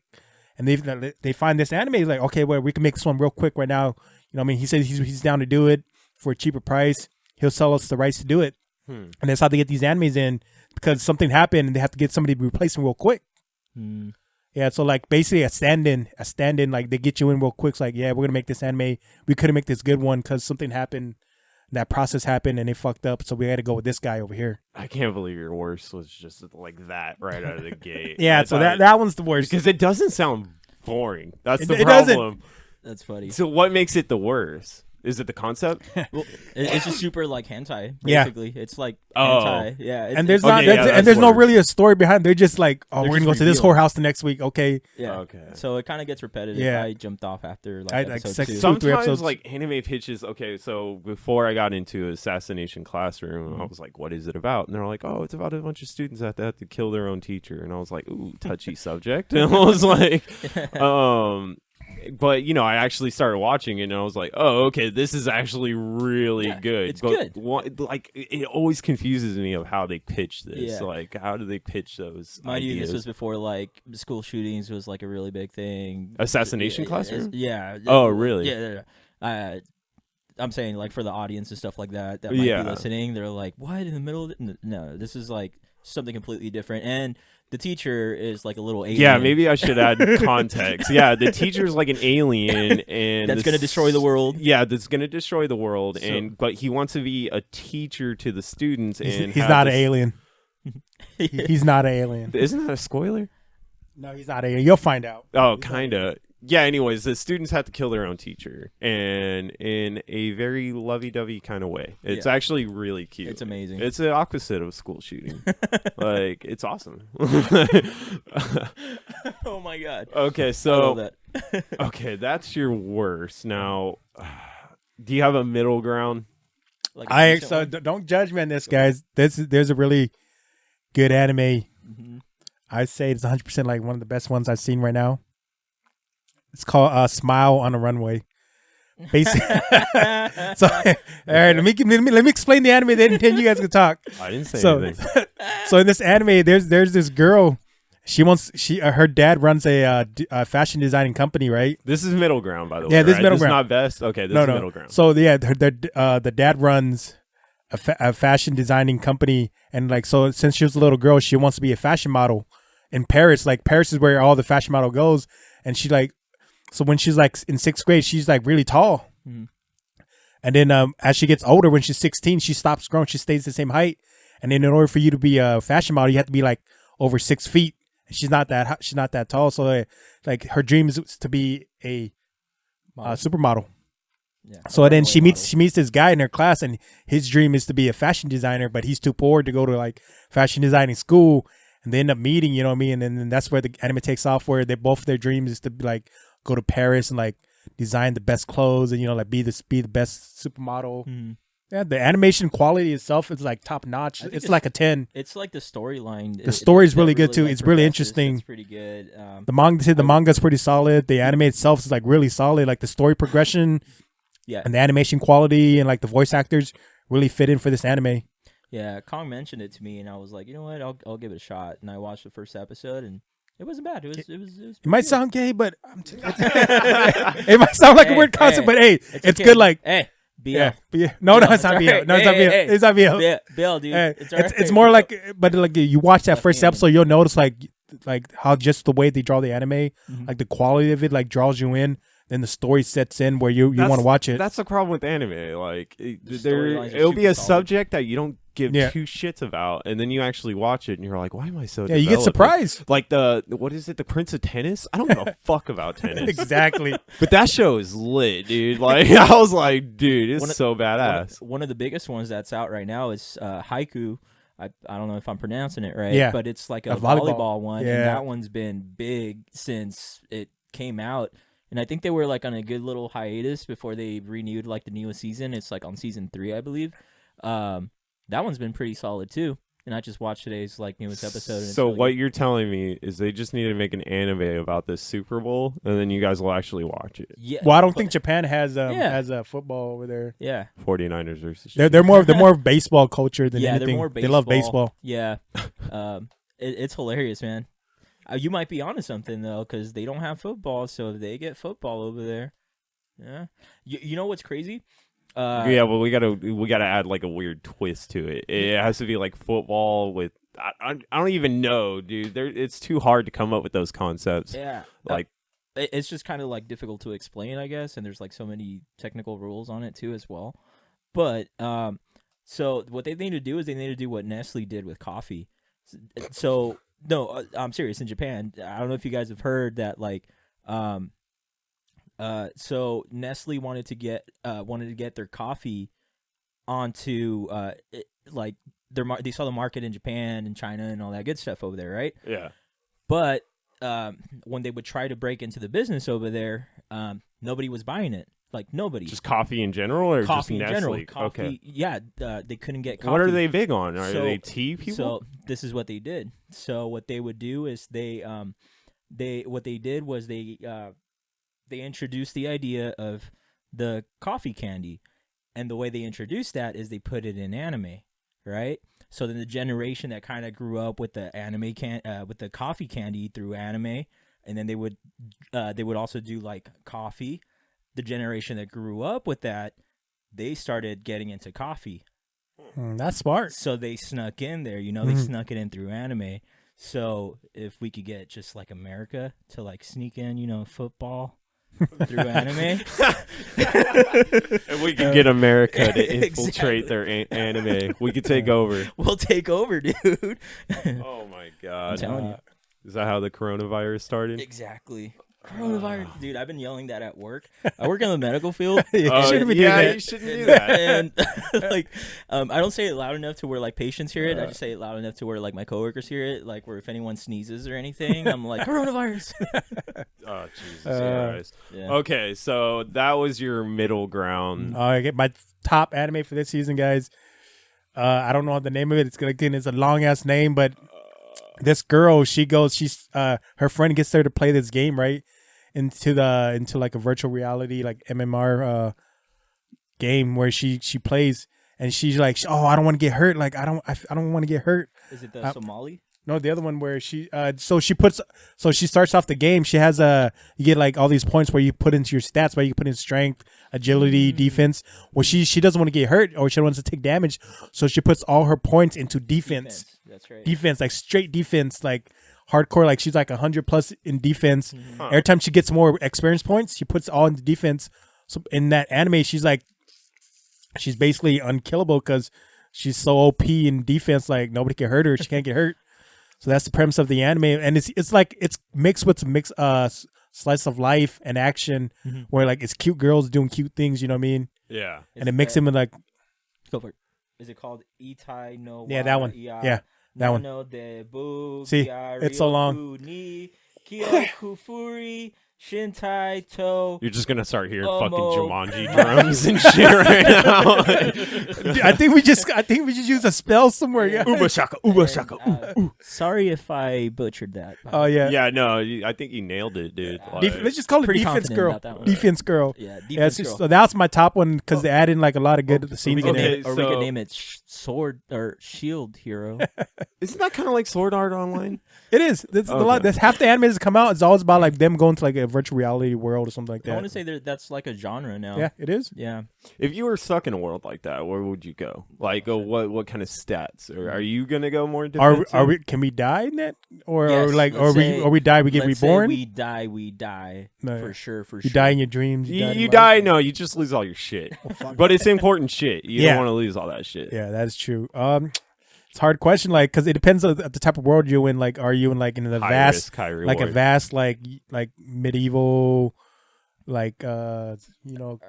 And they find this anime. He's like, okay, well, we can make this one real quick right now. You know what I mean? He says he's down to do it for a cheaper price. He'll sell us the rights to do it. And that's how they get these animes in, because something happened and they have to get somebody to replace them real quick. Mm. Yeah, so like basically a stand-in, like they get you in real quick. It's like, yeah, we're gonna make this anime. We couldn't make this good one because something happened. That process happened and they fucked up, so we had to go with this guy over here. I can't believe your worst was just like that right out of the gate. Yeah, I so thought- that one's the worst. because it doesn't sound boring. That's the It doesn't. problem. That's funny. So what makes it the worst? Is it the concept? Well, it's just super like hentai. Yeah. Basically, it's like Oh. hentai. Yeah, And there's Okay, not, yeah, and that's there's no worse. really a story behind. They're just like, oh, They're we're gonna just go to this revealing. whorehouse the next week. Okay, yeah. Okay. So it kind of gets repetitive. Yeah. I jumped off after like I- like episode six- 2. some- 3 Sometimes episodes. like anime pitches. Okay, so before I got into Assassination Classroom, Mm-hmm. I was like, "What is it about?" And they're like, "Oh, it's about a bunch of students that have to kill their own teacher." And I was like, "Ooh, touchy subject." And I was like, but I actually started watching it, and I was like, "Oh, okay, this is actually really Yeah, good." it's But good. like, it always confuses me of how they pitch this. Yeah. Like, how do they pitch those Mind you, ideas? this was before like school shootings was like a really big thing. Assassination Classroom? Yeah. Oh, really? Yeah. I'm saying like for the audience and stuff like that might Yeah. be listening, they're like, "What in the middle of it?" No, this is like something completely different. And the teacher is like a little alien. Yeah, maybe I should add context. Yeah, the teacher's like an alien, and That's gonna destroy the world. Yeah, that's gonna destroy the world, So- but he wants to be a teacher to the students, and he's have not an this- alien. He's not an alien. Isn't that a spoiler? No, he's not an alien. You'll find out. Oh, kind of. Yeah. Anyways, the students have to kill their own teacher, and in a very lovey-dovey kind of way. It's Yeah. actually really cute. It's amazing. It's the opposite of school shooting. Like, it's awesome. Oh my god. Okay, I love so that. okay, that's your worst. Now, do you have a middle ground? Like a decent one. Don't judge me on this, guys. There's a really good anime. Mhm. I'd say it's 100% like one of the best ones I've seen right now. It's called Smile on a Runway. Basically, so all right, let me explain the anime. Then you guys can talk. I didn't say So, anything. so in this anime, there's this girl. her dad runs a fashion designing company, right? This is middle ground, by the way. Yeah, this is right? middle This ground. is not best. Okay, this is middle ground. So yeah, the dad runs a fashion designing company, and like so since she was a little girl, she wants to be a fashion model in Paris. Like Paris is where all the fashion model goes, and she like so when she's like in 6th grade, she's like really tall. Mm-hmm. And then as she gets older, when she's 16, she stops growing. She stays the same height. And then in order for you to be a fashion model, you have to be like over 6 feet. And she's not that tall. So like her dream is to be a supermodel. Yeah. So then she meets this guy in her class, and his dream is to be a fashion designer, but he's too poor to go to like fashion designing school. And they end up meeting, you know what I mean? And then that's where the anime takes off, where both their dreams is to like go to Paris and like design the best clothes and, you know, like be the best supermodel. Mm-hmm. Yeah, the animation quality itself is like top notch. It's like a 10. It's like the storyline. The story is really good too. Like, it's really interesting. It's pretty good. The manga's pretty solid. The anime itself is like really solid. Like the story progression, and the animation quality and like the voice actors really fit in for this anime. Yeah, Kong mentioned it to me, and I was like, you know what, I'll give it a shot. And I watched the first episode, and it wasn't bad. It was it might sound gay, but it might sound like a weird concept, but hey, it's good. Like BL. Yeah. No, it's not BL. No, it's not BL. It's not BL. BL, dude. It's more like, but like you watch that first episode, you'll notice like how just the way they draw the anime, like the quality of it, like draws you in. Then the story sets in where you want to watch it. That's the problem with anime. Like it'll be a subject that you don't give two shits about, and then you actually watch it, and you're like, "Why am I so?" You get surprised. Like what is it? The Prince of Tennis? I don't give a fuck about tennis. Exactly. But that show is lit, dude. Like I was like, dude, it's so badass. One of the biggest ones that's out right now is Haiku. I don't know if I'm pronouncing it right, but it's like a volleyball one, and that one's been big since it came out. And I think they were like on a good little hiatus before they renewed like the newest season. It's like on season 3, I believe. That one's been pretty solid too. And I just watched today's like newest episode. And so what you're telling me is they just need to make an anime about this Super Bowl, and then you guys will actually watch it. Yeah. Well, I don't think Japan has a football over there. Yeah. 49ers versus. They're more baseball culture than anything. They're more baseball. They love baseball. Yeah. It's hilarious, man. You might be onto something though, because they don't have football. So if they get football over there, you know what's crazy? Well, we gotta add like a weird twist to it. It has to be like football with. I don't even know, dude. It's too hard to come up with those concepts. Yeah, like it's just kind of like difficult to explain, I guess. And there's like so many technical rules on it too, as well. But so what they need to do is they need to do what Nestle did with coffee. So. No, I'm serious. In Japan, I don't know if you guys have heard that, like, so Nestle wanted to get their coffee onto, like they saw the market in Japan and China and all that good stuff over there, right? Yeah. But when they would try to break into the business over there, nobody was buying it. Like nobody. Just coffee in general, or coffee just in Nestle? general. Coffee, okay. Yeah, they couldn't get coffee. What are they big on? Are they tea people? So this is what they did. So what they would do is they introduced the idea of the coffee candy, and the way they introduced that is they put it in anime, right? So then the generation that kind of grew up with the anime with the coffee candy through anime, and then they would also do like coffee. The generation that grew up with that, they started getting into coffee. That's smart. So they snuck in there, they snuck it in through anime. So if we could get just like America to like sneak in, football through anime. If we could get America to infiltrate their anime, we could take over. We'll take over, dude. Oh my God. I'm telling you. Is that how the coronavirus started? Exactly. Coronavirus, dude. I've been yelling that at work. I work in the medical field. You shouldn't be doing that. You shouldn't do that. And like, I don't say it loud enough to where like patients hear it. I just say it loud enough to where like my coworkers hear it. Like where if anyone sneezes or anything, I'm like coronavirus. Oh Jesus Christ. Yeah. Okay, so that was your middle ground. I get my top anime for this season, guys. I don't know the name of it. It's a long ass name, but this girl, her friend gets her to play this game, right? Into like a virtual reality, like MMR game where she plays, and she's like, oh, I don't want to get hurt. Like I don't want to get hurt. Is it the Somali? No, the other one where she so she starts off the game. She has you get like all these points where you put into your stats, where you put in strength, agility, defense. Well, she doesn't want to get hurt or she wants to take damage, so she puts all her points into defense. That's right. Defense, like straight defense, like hardcore. Like she's like 100+ in defense. Mm-hmm. Every time she gets more experience points, she puts all into defense. So in that anime, she's basically unkillable because she's so OP in defense. Like nobody can hurt her. She can't get hurt. So that's the premise of the anime, and it's like it's mixed with slice of life and action, where like it's cute girls doing cute things. You know what I mean? Yeah. And it makes them like Go for it. Is it called Itai no? Yeah, that one. Yeah, that one. See, it's so long. Shintai to. You're just gonna start hearing Omo. fucking Jumanji drums and shit right now. I think we just use a spell somewhere. Yeah. Uba shaka, uba shaka. Sorry if I butchered that. Oh yeah. Yeah, no, I think you nailed it, dude. Like, Let's just call it Pretty defense confident girl. about that one. Defense girl. Yeah, Yeah, defense girl. so that's my top one because they add in like a lot of good scenes in okay. it. Or we so- could name it sword or shield hero. isn't that kind of like Sword Art Online? It is. That's a Okay. lot. That's half the animes that come out. It's always about like them going to like a virtual reality world or something like I want that. to say that's like a genre now. Yeah, it is. Yeah. If you were stuck in a world like that, where would you go? Like, what kind of stats? Or are you gonna go more defensive? Are we? Can we die in that? Or Yes, like, let's say- or we die, we get Let's say reborn. we die. No, For sure. you die in your dreams. You, die in you life. die? No, you just lose all your shit. But it's important shit. You Yeah. don't want to lose all that shit. Yeah, that is true. It's a hard question, like, because it depends on the type of world you're in. Like, are you in like in the High vast, risk, high like a reward. vast, like medieval, like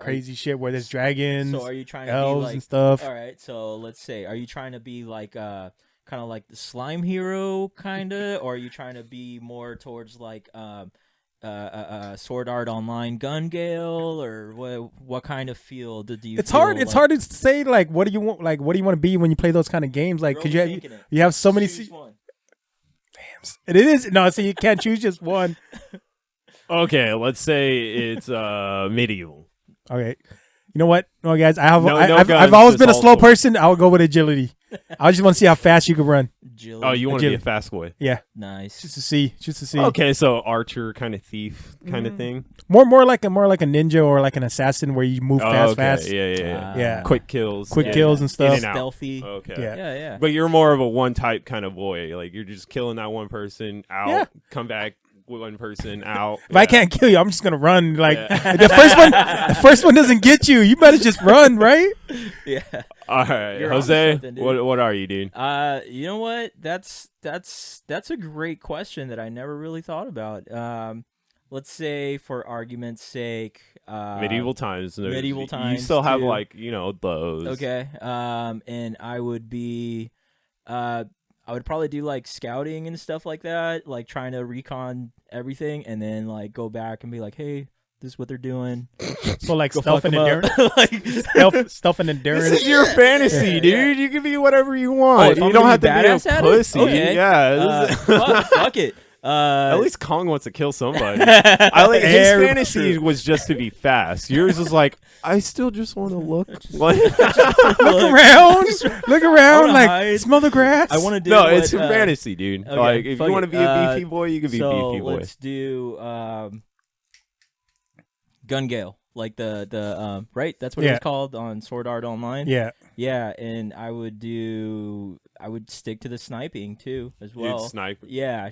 crazy shit where there's dragons, So are you trying to elves be like and stuff. All right, so let's say, are you trying to be like kind of like the slime hero kind of, or are you trying to be more towards like Sword Art Online Gun Gale, or what kind of feel do you? It's feel hard. It's hard to say. Like, what do you want? Like, what do you want to be when you play those kind of games? Like, because you have so many. Choose one. It is no, so you can't choose just one. Okay, let's say it's medieval. Okay, you know what? No, guys, I've guns, always just been a all slow swords. person. I'll go with agility. I just want to see how fast you can run. Agility. Oh, you want to be a Agility. fast boy? Yeah, Nice. just to see. Okay, so archer kind of thief kind Mm. of thing. More like a ninja or like an assassin where you move Oh, okay. fast. Yeah. Yeah. Quick kills. Quick yeah. kills and stuff. In and out. Stealthy. Okay. Yeah. Yeah. But you're more of a one type kind of boy. Like you're just killing that one person out, Yeah. come back with one person out. If I can't kill you, I'm just gonna run. Like Yeah. the first one doesn't get you. You better just run, right? Yeah. All right, You're Jose, onto something, dude. what are you, dude? You know what? That's a great question that I never really thought about. Let's say, for argument's sake, Medieval times. medieval You times, still have too. like those. Okay. And I would be, I would probably do like scouting and stuff like that, like trying to recon everything, and then like go back and be like, hey, this is what they're doing. So like Go stealth fuck and 'em up. endurance, Like, stealth and This endurance. is your fantasy, dude. You can be whatever you want. if you I'm don't gonna have be to be a badass at it? pussy. Okay. Yeah. this is- fuck it. At least Kong wants to kill somebody. I like his Very fantasy true. was just to be fast. Yours is like, I still just want to look. Like, Look around, look around, wanna like hide. smell the grass. I want to do no, what, it's your fantasy, dude. okay, like, if fuck you want to it. be a beefy boy, you can be a so beefy boy. let's do Gun Gale, like the right. That's what it Yeah. was called on Sword Art Online. Yeah, Yeah, and I would stick to the sniping too as well. You'd snipe. Yeah,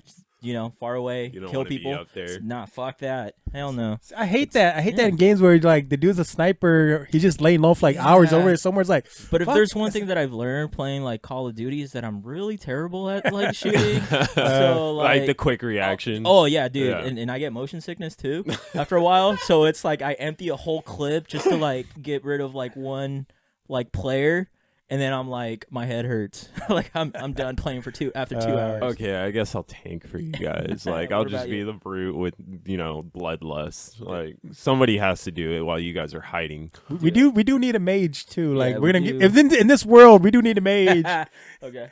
far away, You don't kill wanna be people. up there. Nah, fuck that. Hell no. I hate that. I hate that in games where like the dude's a sniper. He's just laying low for like hours Yeah. over there. Somewhere's like, But if fuck. there's one thing that I've learned playing like Call of Duty is that I'm really terrible at like shooting. So like like the quick reaction. Oh yeah, dude, Yeah. And I get motion sickness too after a while. So it's like I empty a whole clip just to like get rid of like one like player, and then I'm like my head hurts. Like I'm done playing for after 2 hours. Okay, I guess I'll tank for you guys. Like, I'll What just about be you? the brute with, bloodlust. Like, somebody has to do it while you guys are hiding. we do need a mage too. Like Yeah, we're we gonna do. get, if in this world we do need a mage Okay.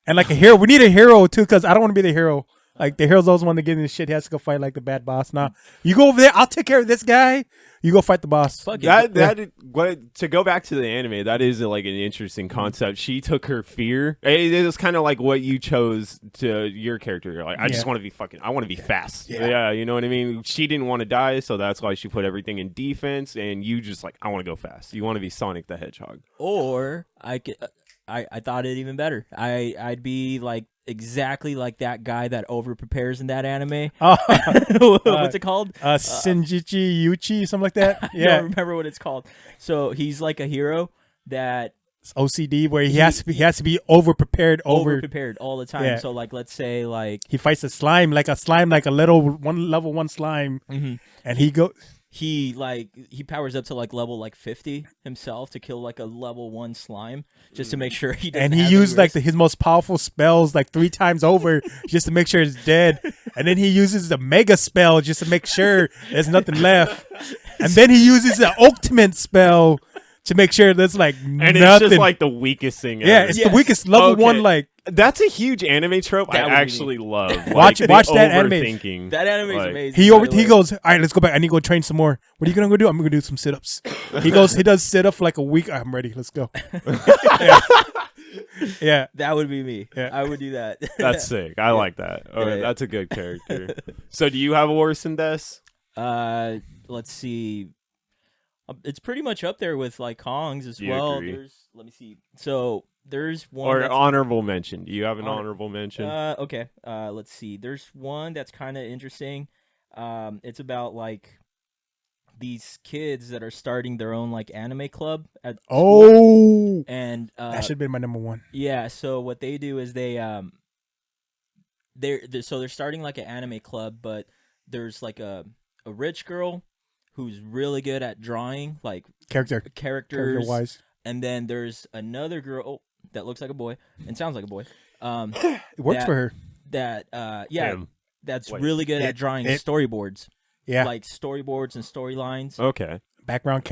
and like a hero. We need a hero too because I don't want to be the hero. Like the hero's always one to get in the shit. He has to go fight like the bad boss. Nah, you go over there. I'll take care of this guy. You go fight the boss. Fuck it. To go back to the anime, that is like an interesting concept. She took her fear. It was kind of like what you chose to your character. You're like, I just want to be I want to be fast. Yeah, you know what I mean? She didn't want to die, so that's why she put everything in defense, and you just like, I want to go fast. You want to be Sonic the Hedgehog. Or I thought it even better. I'd be like exactly like that guy that over prepares in that anime. What's it called? Shinjichi Yuchi, something like that. I don't remember what it's called. So he's like a hero that it's OCD, where he has to be over prepared all the time. Yeah. So like, let's say like he fights a slime like a little level 1 slime, and he powers up to like level like 50 himself to kill like a level 1 slime just to make sure he doesn't. And he used like his most powerful spells like 3 times over just to make sure it's dead. And then he uses the mega spell just to make sure there's nothing left. And then he uses the ultimate spell to make sure there's like and nothing. It's just like the weakest thing ever. Yeah, it's the weakest level 1 like. That's a huge anime trope that I actually love. Watch that anime. That anime is amazing. He goes, all right, let's go back. I need to go train some more. What are you gonna go do? I'm gonna go do some sit-ups. He does sit-up for like a week. I'm ready. Let's go. Yeah. That would be me. Yeah. I would do that. That's sick. I like that. That's a good character. So do you have a worse than Des? Let's see. It's pretty much up there with like Kong's as Do you well. agree? Let me see. So there's one Or honorable mention. Do you have an honorable mention? Okay. Let's see. There's one that's kind of interesting. It's about like these kids that are starting their own like anime club at school. And that should have been my number 1. Yeah. So what they do is they're starting like an anime club, but there's like a rich girl who's really good at drawing like characters wise, and then there's another girl that looks like a boy and sounds like a boy. It works for her. That's really good at drawing storyboards. Yeah, like storyboards and storylines. Okay, background,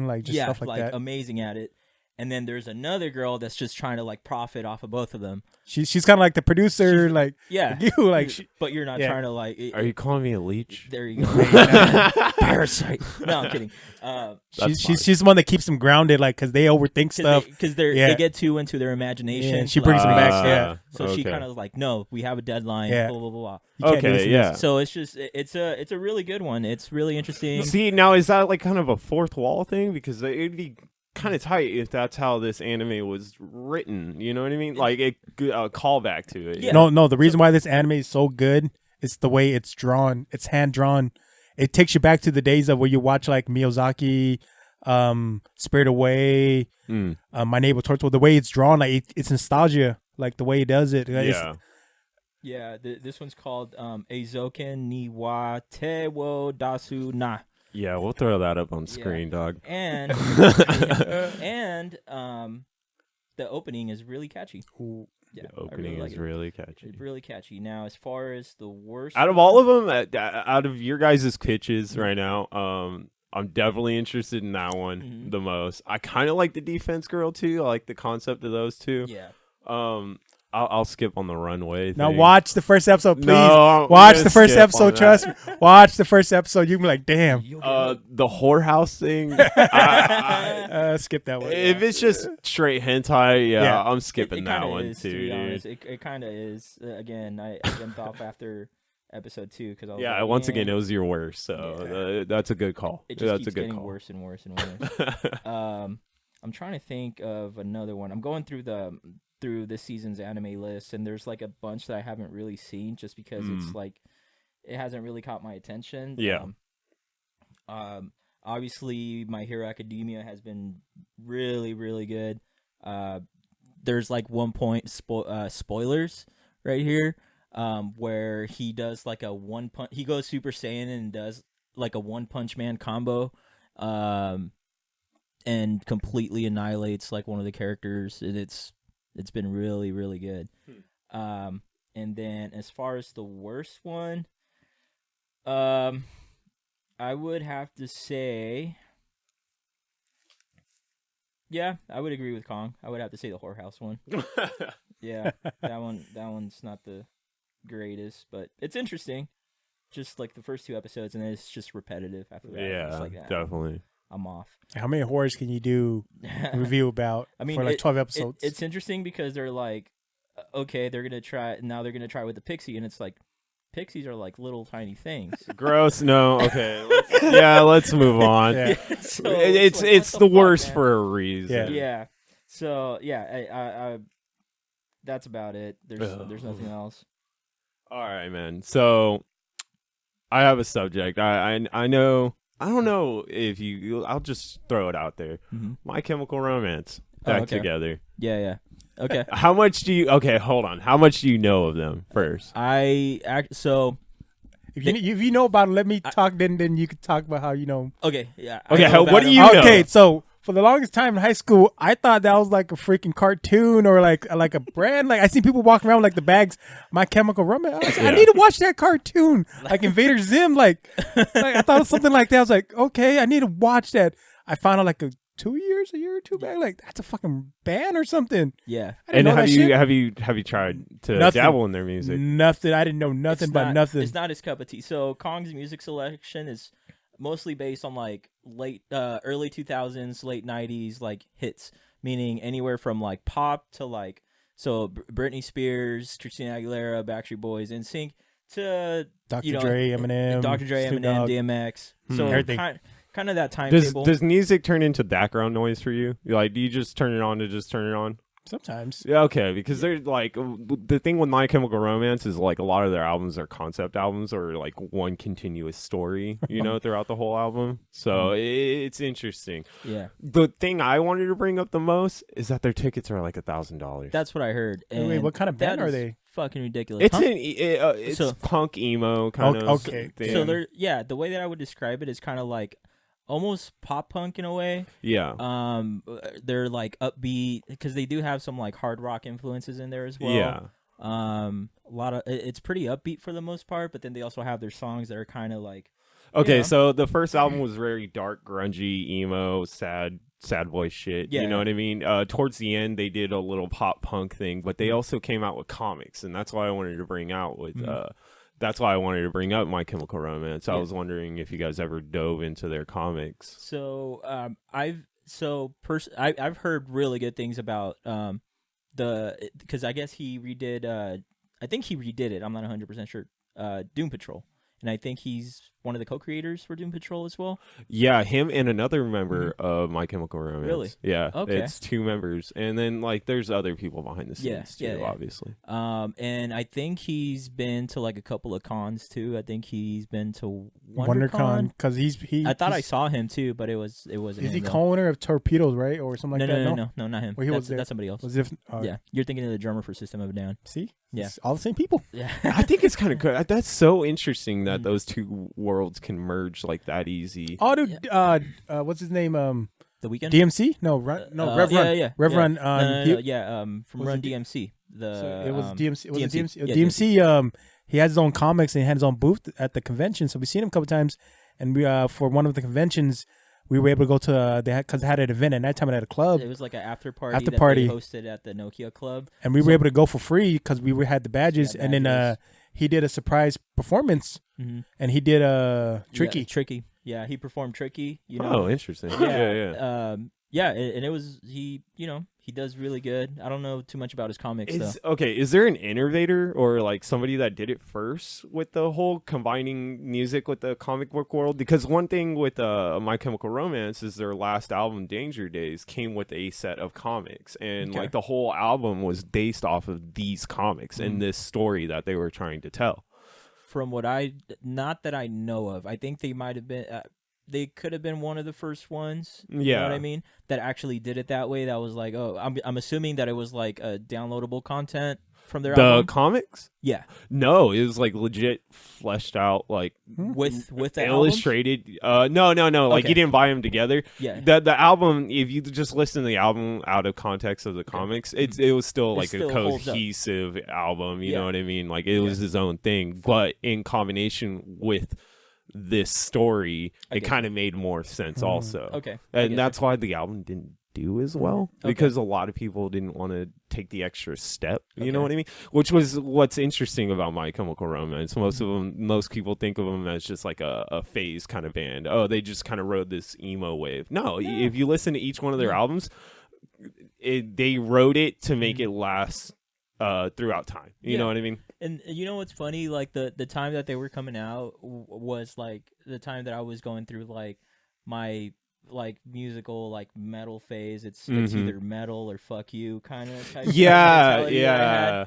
like just stuff like that. Amazing at it. And then there's another girl that's just trying to like profit off of both of them. She's kind of like the producer, like you, like. But you're not trying to like. Are you calling me a leech? There you go. Parasite. No, I'm kidding. She's the one that keeps them grounded, like because they overthink stuff. Because they get too into their imagination. Yeah, she brings them back. Yeah. So she kind of like, no, we have a deadline. Yeah. Blah blah blah. Okay. Yeah. So it's just it's a really good one. It's really interesting. See, now is that like kind of a fourth wall thing? Because it'd be kind of tight if that's how this anime was written. You know what I mean? Like a callback to it. Yeah. No. The reason why this anime is so good is the way it's drawn. It's hand drawn. It takes you back to the days of where you watch like Miyazaki, Spirit Away, My Neighbor Totoro. The way it's drawn, like it's nostalgia. Like the way he does it. Yeah. This one's called Eizoken ni wa te wo dasu na. Yeah, we'll throw that up on screen, dog. And the opening is really catchy. Ooh, yeah, the opening is really catchy. It's really catchy. Now, as far as the worst, out of all of them, out of your guys' pitches right now, I'm definitely interested in that one the most. I kind of like the defense girl too. I like the concept of those two. Yeah. I'll skip on the runway thing. Now watch the first episode, please. No, watch the first episode. Trust me. Watch the first episode. You can be like, damn. The whorehouse thing. Skip that one. If it's just straight hentai, I'm skipping that one too. It kind of is. Again, I jumped off after episode 2 because I was like, once again, it was your worst. So that's a good call. It just keeps getting worse and worse and worse. I'm trying to think of another one. I'm going through this season's anime list, and there's like a bunch that I haven't really seen just because it's like it hasn't really caught my attention. Yeah. Obviously, My Hero Academia has been really, really good. There's like one point spoilers right here, where he does like a one punch. He goes Super Saiyan and does like a One Punch Man combo, and completely annihilates like one of the characters, and it's been really, really good. And then as far as the worst one, I would have to say, I would agree with Kong. I would have to say the whorehouse one. Yeah, that one's not the greatest, but it's interesting. Just like the first 2 episodes, and then it's just repetitive after that. It's Yeah, like, definitely. I'm off. How many horrors can you do review about I mean, for like 12 episodes? It's interesting because they're like, okay, they're gonna try with the pixie, and it's like, pixies are like little tiny things. Gross. No. Okay. Let's move on. Yeah. So It's like, what the fuck, worst man? for a reason. Yeah. So yeah, I that's about it. There's nothing else. All right, man. So I have a subject. I know. I don't know if you. I'll just throw it out there. Mm-hmm. My Chemical Romance back okay. together. Yeah. Okay. How much do you? Okay, hold on. How much do you know of them first? So if you know about it, let me talk. Then you can talk about how you know. okay. Yeah. Okay. I know What about do it. you know? Okay, so for the longest time in high school, I thought that was like a freaking cartoon or like a brand. Like I see people walking around with like the bags, My Chemical Romance. I was like, I need to watch that cartoon, like Invader Zim. Like I thought it was something like that. I was like, okay, I need to watch that. I found out like a year or two back. Like that's a fucking band or something. Yeah. I didn't know that shit. have you tried to Nothing. dabble in their music? Nothing. I didn't know nothing but nothing. It's not his cup of tea. So Kong's music selection is mostly based on like early 2000s, late 90s like hits, meaning anywhere from like pop to like Britney Spears, Christina Aguilera, Backstreet Boys, NSYNC to Dr. Dre, Eminem, Snoop Dogg, DMX. So everything. Kind of that timetable. Does music turn into background noise for you? Like, do you just turn it on to just turn it on? Sometimes. Yeah, okay, because they're like the thing with My Chemical Romance is like a lot of their albums are concept albums or like one continuous story, throughout the whole album. So it's interesting. Yeah. The thing I wanted to bring up the most is that their tickets are like $1,000. That's what I heard. And wait, what kind of band are they? Fucking ridiculous. It's it's punk emo kind of okay. thing. So the way that I would describe it is kind of like almost pop punk in a way. Yeah. They're like upbeat because they do have some like hard rock influences in there as well. Yeah. A lot of it's pretty upbeat for the most part, but then they also have their songs that are kind of like. Okay, so the first album was very dark, grungy, emo, sad boy shit. Yeah. You know what I mean? Towards the end, they did a little pop punk thing, but they also came out with comics, and that's why I wanted to bring out with. That's why I wanted to bring up My Chemical Romance. I was wondering if you guys ever dove into their comics. So I've heard really good things about because I guess he redid. I think he redid it. I'm not 100% sure. Doom Patrol. And I think he's one of the co-creators for Doom Patrol as well. Yeah, him and another member of My Chemical Romance. Really? Yeah. Okay. It's 2 members. And then, like, there's other people behind the scenes, too, obviously. And I think he's been to, like, a couple of cons, too. I think he's been to WonderCon. Because I thought I saw him, too, but it wasn't Is he him, co-owner of Torpedoes, right? Or something like that? No, not him. Well, he was there. That's somebody else. Was it, yeah. You're thinking of the drummer for System of a Down. See? Yeah. It's all the same people. Yeah. I think it's kind of good. That's so interesting that those 2 worlds can merge like that easy. Oh, dude. What's his name? The Weeknd? DMC? No, Rev Run. Yeah. Rev Run. From Run DMC. It was DMC. Was DMC. it DMC? DMC. He had his own comics and he had his own booth at the convention. So we've seen him a couple times. And we for one of the conventions, we were able to go to because they had an event, and that time it had a club. It was like an after party that they hosted at the Nokia Club, and we were able to go for free because we had the badges. And then he did a surprise performance, and he did Tricky. Yeah, he performed Tricky. Oh, interesting. Yeah. And it was he does really good. I don't know too much about his comics though. Okay, is there an innovator or like somebody that did it first with the whole combining music with the comic book world? Because one thing with My Chemical Romance is their last album, Danger Days, came with a set of comics, and like the whole album was based off of these comics and this story that they were trying to tell. From what not that I know of, I think they might have been. They could have been one of the first ones. Yeah. You know what I mean? That actually did it that way. That was like, I'm assuming that it was like a downloadable content from their album. Comics? Yeah. No, it was like legit fleshed out, like with the illustrated. No. Like you didn't buy them together. Yeah. The album, if you just listen to the album out of context of the comics, it was still like a cohesive album. You know what I mean? Like it was his own thing, but in combination with this story, it kind of made more sense also. Okay. And that's why the album didn't do as well, because a lot of people didn't want to take the extra step. You know Okay. what I mean? Which was what's interesting about My Chemical Romance. Most people think of them as just like a phase kind of band. Oh, they just kind of rode this emo wave. No, if you listen to each one of their albums, they wrote it to make it last throughout time. You know what I mean? And you know what's funny? Like the time that they were coming out was like the time that I was going through like my like musical like metal phase. It's either metal or fuck you kind of type. mentality that I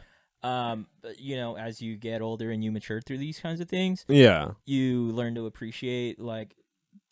had. But you know, as you get older and you mature through these kinds of things, you learn to appreciate like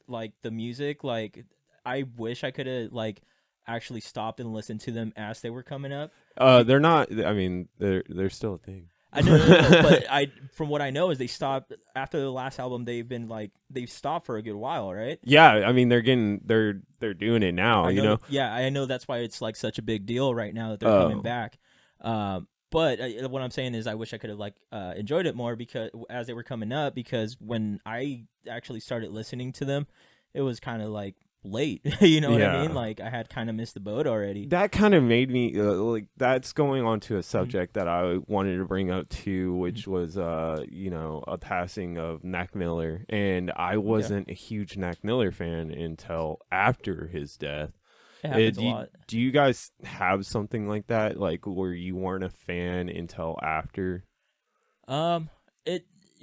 the music. Like I wish I could have like actually stopped and listened to them as they were coming up. They're not. I mean, they're still a thing. I know, but from what I know is they stopped after the last album. They've stopped for a good while, right? Yeah, I mean they're doing it now. You know. Yeah, I know that's why it's like such a big deal right now that they're coming back. But what I'm saying is I wish I could have like enjoyed it more because as they were coming up, because when I actually started listening to them, it was kind of like late. You know what I mean? Like I had kind of missed the boat already. That kind of made me like that's going on to a subject that I wanted to bring up too, which was you know, a passing of Mac Miller, and I wasn't a huge Mac Miller fan until after his death. It happens a lot. Do you guys have something like that, like where you weren't a fan until after?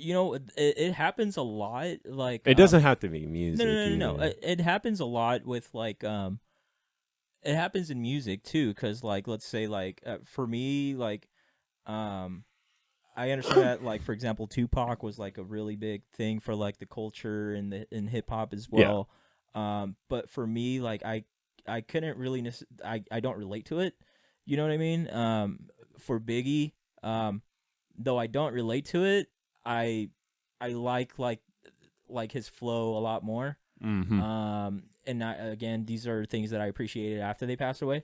It happens a lot. Like it doesn't have to be music. No. It happens a lot with like it happens in music too, because like let's say like for me like I understand that like for example Tupac was like a really big thing for like the culture and in hip hop as well. But for me like I couldn't really I don't relate to it. You know what I mean? For Biggie, though I don't relate to it, I like his flow a lot more. And again, these are things that I appreciated after they passed away.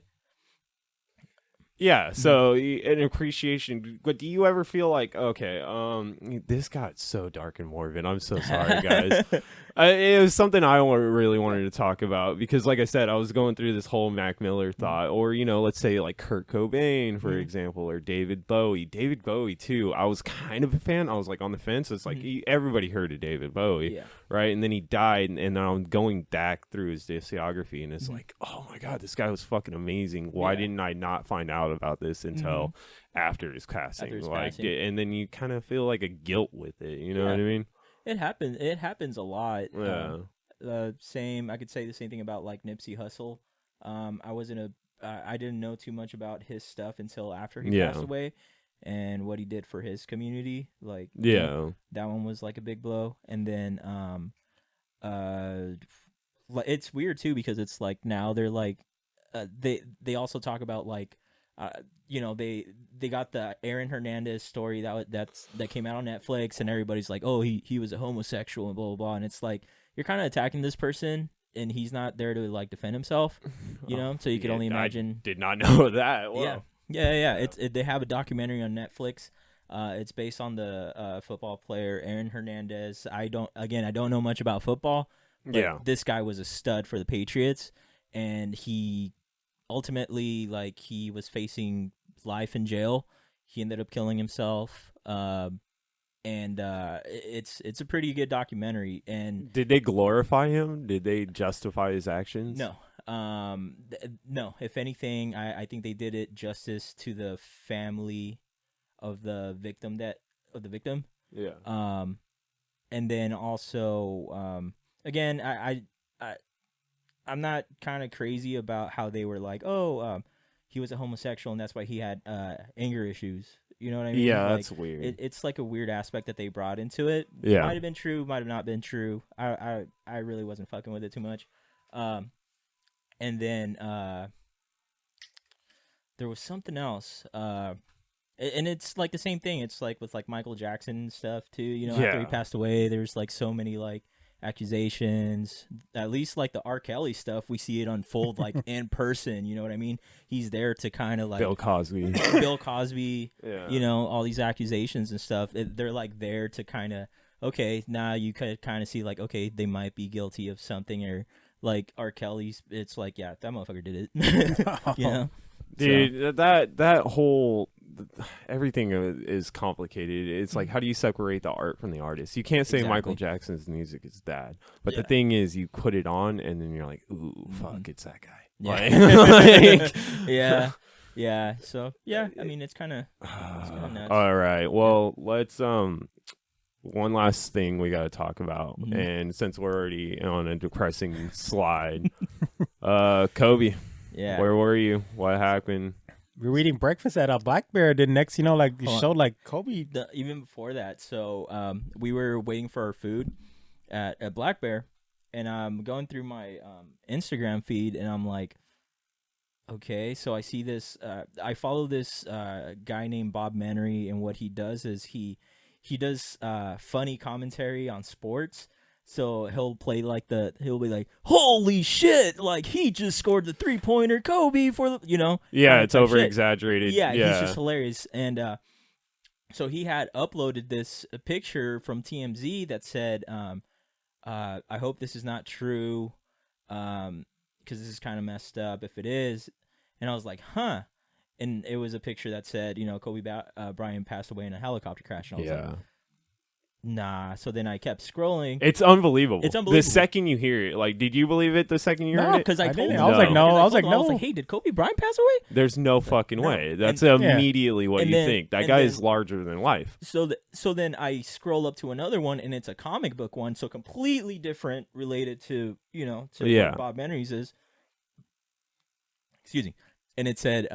Yeah, so an appreciation. But do you ever feel like, okay, this got so dark and morbid. I'm so sorry, guys. It was something I really wanted to talk about because, like I said, I was going through this whole Mac Miller thought, or you know, let's say like Kurt Cobain, for example, or David Bowie. David Bowie too. I was kind of a fan. I was like on the fence. It's like everybody heard of David Bowie, right? And then he died, and then I'm going back through his discography, and it's like, oh my god, this guy was fucking amazing. Why didn't I not find out about this until after his passing? And then you kind of feel like a guilt with it. You know what I mean? It happens a lot. Same. I could say the same thing about like Nipsey Hussle. I didn't know too much about his stuff until after he passed away, and what he did for his community. Like that one was like a big blow. And then it's weird too because it's like now they're like they also talk about like you know they got the Aaron Hernandez story that came out on Netflix, and everybody's like, oh, he was a homosexual and blah blah blah, and it's like you're kind of attacking this person and he's not there to like defend himself, you know. So you could only imagine. I did not know that. Wow. Yeah. They have a documentary on Netflix. It's based on the football player Aaron Hernandez. I don't know much about football, but this guy was a stud for the Patriots, and he ultimately, like, he was facing life in jail. He ended up killing himself. And it's a pretty good documentary. And did they glorify him? Did they justify his actions? No. No. If anything, I think they did it justice to the family of the victim. Yeah. And then also, again, I'm not kind of crazy about how they were like, he was a homosexual and that's why he had anger issues. You know what I mean? Yeah, like, that's weird. It's like a weird aspect that they brought into it. Yeah. Might have been true, might have not been true. I really wasn't fucking with it too much. And then there was something else. And it's like the same thing. It's like with like Michael Jackson and stuff too. You know, after he passed away, there's like so many like accusations. At least like the R. Kelly stuff, we see it unfold like in person. You know what I mean? He's there to kind of like Bill Cosby. You know, all these accusations and stuff. They're like there to kind of now you could kind of see like they might be guilty of something, or like R. Kelly's. It's like that motherfucker did it. You know. Dude, that whole everything is complicated. It's like, how do you separate the art from the artist? You can't say Michael Jackson's music is bad, but the thing is, you put it on and then you're like, ooh, fuck, it's that guy. Yeah. Yeah. So yeah, I mean, it's kind of nuts. All right. Well, let's one last thing we got to talk about, and since we're already on a depressing slide, Kobe. Yeah. Where were you? What happened? We were eating breakfast at a Black Bear. Then next, like you showed like Kobe. Even before that, so we were waiting for our food at Black Bear, and I'm going through my Instagram feed, and I'm like, okay, so I see this. I follow this guy named Bob Menery, and what he does is he does funny commentary on sports. So he'll be like, holy shit, like he just scored the 3-pointer, Kobe, for the, Yeah, it's over exaggerated. Yeah, he's just hilarious. And so he had uploaded this picture from TMZ that said, I hope this is not true, because this is kind of messed up if it is. And I was like, huh. And it was a picture that said, Kobe Bryant passed away in a helicopter crash. And I was like, nah. So then I kept scrolling. It's unbelievable. It's unbelievable. The second you hear it, like, did you believe it the second you heard it? No, because I told him. I was like, no. I was like, hey, did Kobe Bryant pass away? There's no fucking way. That's immediately what you think. That guy is larger than life. So then I scroll up to another one, and it's a comic book one, so completely different, related to what Bob Menery's is. Excuse me. And it said,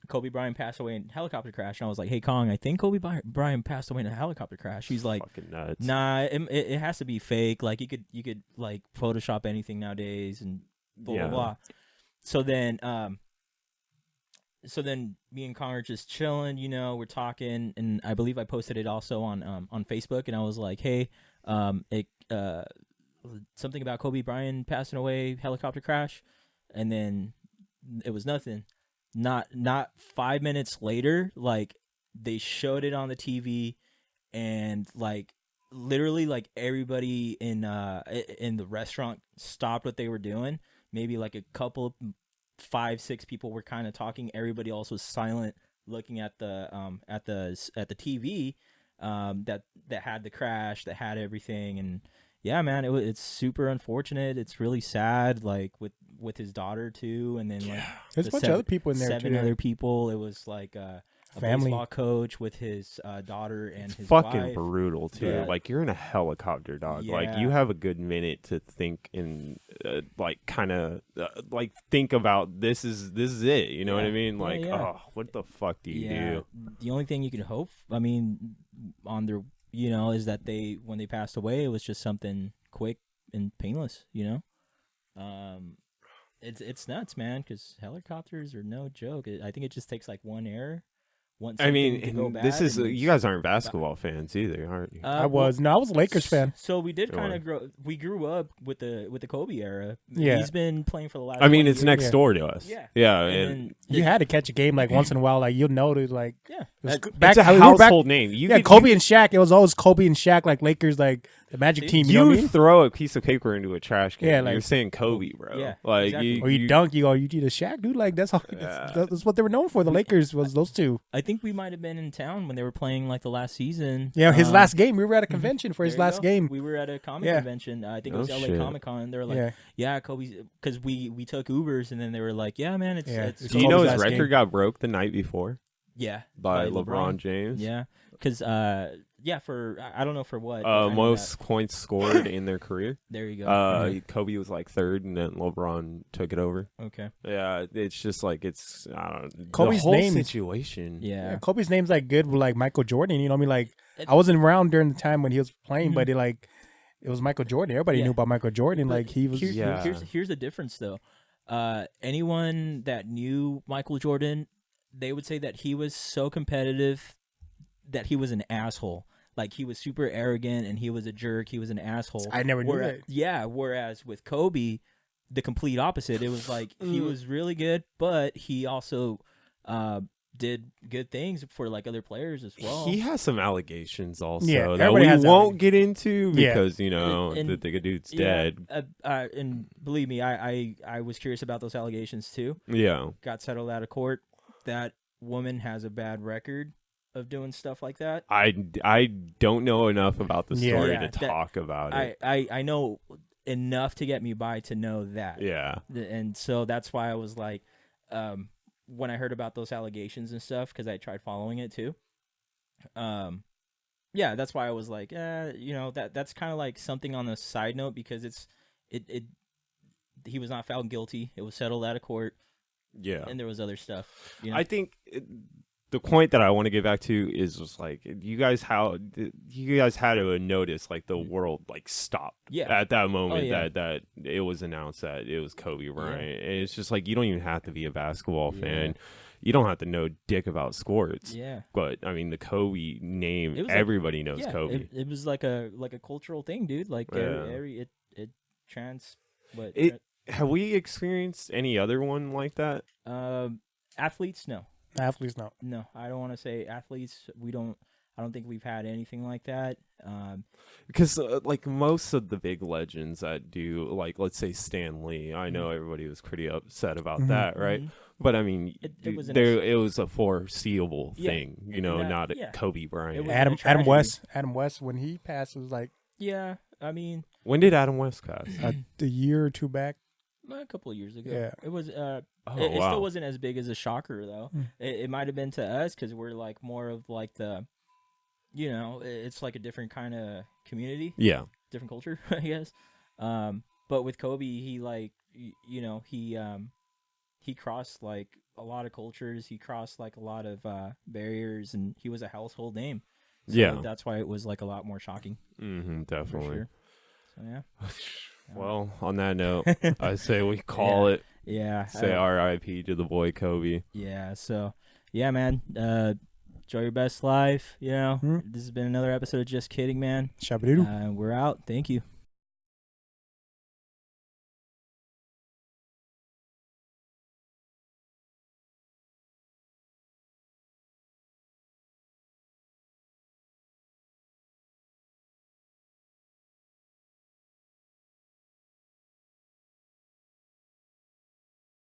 Kobe Bryant passed away in a helicopter crash. And I was like, hey, Kong, I think Kobe Bryant passed away in a helicopter crash. He's like, fucking nuts. Nah, it has to be fake. Like, you could like Photoshop anything nowadays and blah, blah, blah. So then me and Kong are just chilling, we're talking. And I believe I posted it also on Facebook. And I was like, hey, something about Kobe Bryant passing away, helicopter crash. And then it was nothing. Not 5 minutes later, like, they showed it on the TV, and like literally like everybody in the restaurant stopped what they were doing. Maybe like a couple, 5-6 people were kind of talking. Everybody else was silent, looking at the TV that had the crash, that had everything. And yeah, man, it's super unfortunate. It's really sad, like with his daughter too, and then like there's a bunch of other people in there too. 7 other people. It was like a family baseball coach with his daughter and his fucking wife. Brutal too. Yeah. Like, you're in a helicopter, dog. Yeah. Like, you have a good minute to think and like kind of like think about this is it. You know what I mean? Like, oh, what the fuck do you do? The only thing you can hope, I mean, on their is that when they passed away, it was just something quick and painless. It's nuts, man, because helicopters are no joke. I think it just takes like one error. I mean, this is you guys aren't basketball fans either, aren't you? I was a Lakers fan. So we did kind of we grew up with the Kobe era. Yeah, he's been playing for the last. I mean, 20 it's years. next door to us. Yeah, and you had to catch a game like once in a while. Like, you'll notice, like, it's a household name. Kobe and Shaq. It was always Kobe and Shaq, like Lakers, like the Magic team. You know what I mean? Throw a piece of paper into a trash can. Yeah, like, you're saying Kobe, bro. Yeah, like exactly. Or you dunk, you need a Shaq, dude. Like, that's all. That's what they were known for. The Lakers was those two. I think we might have been in town when they were playing like the last season. Yeah, his last game. We were at a convention for his last game. We were at a comic convention. I think it was LA Comic Con. They were like, yeah, Kobe's, because we took Ubers, and then they were like, yeah, man, it's Do you know his last record game. got broke the night before? Yeah, by LeBron James. Yeah, because for I don't know for what. Most points scored in their career. There you go. Kobe was like third, and then LeBron took it over. Okay. Yeah, it's just like it's I don't know, Kobe's the whole name situation. Yeah, Kobe's name's like good with like Michael Jordan. You know what I mean? Like, I wasn't around during the time when he was playing, but it was Michael Jordan. Everybody knew about Michael Jordan. But like, he was. Here's the difference though. Anyone that knew Michael Jordan, they would say that he was so competitive that he was an asshole. Like, he was super arrogant and he was a jerk. He was an asshole. I never knew that. Yeah, whereas with Kobe, the complete opposite. It was like he was really good, but he also did good things for like other players as well. He has some allegations also Yeah, that everybody we has won't get into Yeah. because you know And- the dude's Yeah, dead. and believe me, I was curious about those allegations too. Yeah, Got settled out of court. That woman has a bad record of doing stuff like that. I don't know enough about the Yeah. story Yeah, to that- talk about it. I know enough to get me by to know that. Yeah, And so that's why I was like, when I heard about those allegations and stuff, because I tried following it too. Yeah, that's why I was like, that's kind of like something on the side note because he was not found guilty. It was settled out of court, yeah. and there was other stuff. You know? I think the point that I want to get back to is just like you guys had to notice like the world like stopped at that moment that it was announced that it was Kobe Bryant. And it's just like you don't even have to be a basketball fan. You don't have to know dick about sports. Yeah. But I mean the Kobe name, It was everybody knows Kobe. It was like a cultural thing, dude. Like it Have we experienced any other one like that? athletes, no. Athletes, no. No, I don't want to say athletes. I don't think we've had anything like that. Because like most of the big legends that do, like let's say Stan Lee, I know everybody was pretty upset about that, right? But I mean, it was a foreseeable thing, you know, not Kobe Bryant. Adam West, when he passed, it was like, yeah. I mean, when did Adam West pass? a year or two back. a couple of years ago. Yeah. It was. It still wasn't as big as a shocker though. Mm. It might have been to us because we're like more of like the, it's like a different kind of community. Yeah. Different culture, I guess. But with Kobe, he like, he crossed like a lot of cultures. He crossed like a lot of barriers, and he was a household name. So that's why it was like a lot more shocking. Mm-hmm, definitely. For sure. So yeah. Well, on that note, I say we call it. Yeah. Say R.I.P. to the boy Kobe. Yeah. So yeah, man. Enjoy your best life. This has been another episode of Just Kidding, man. Shabba-doodle. We're out. Thank you.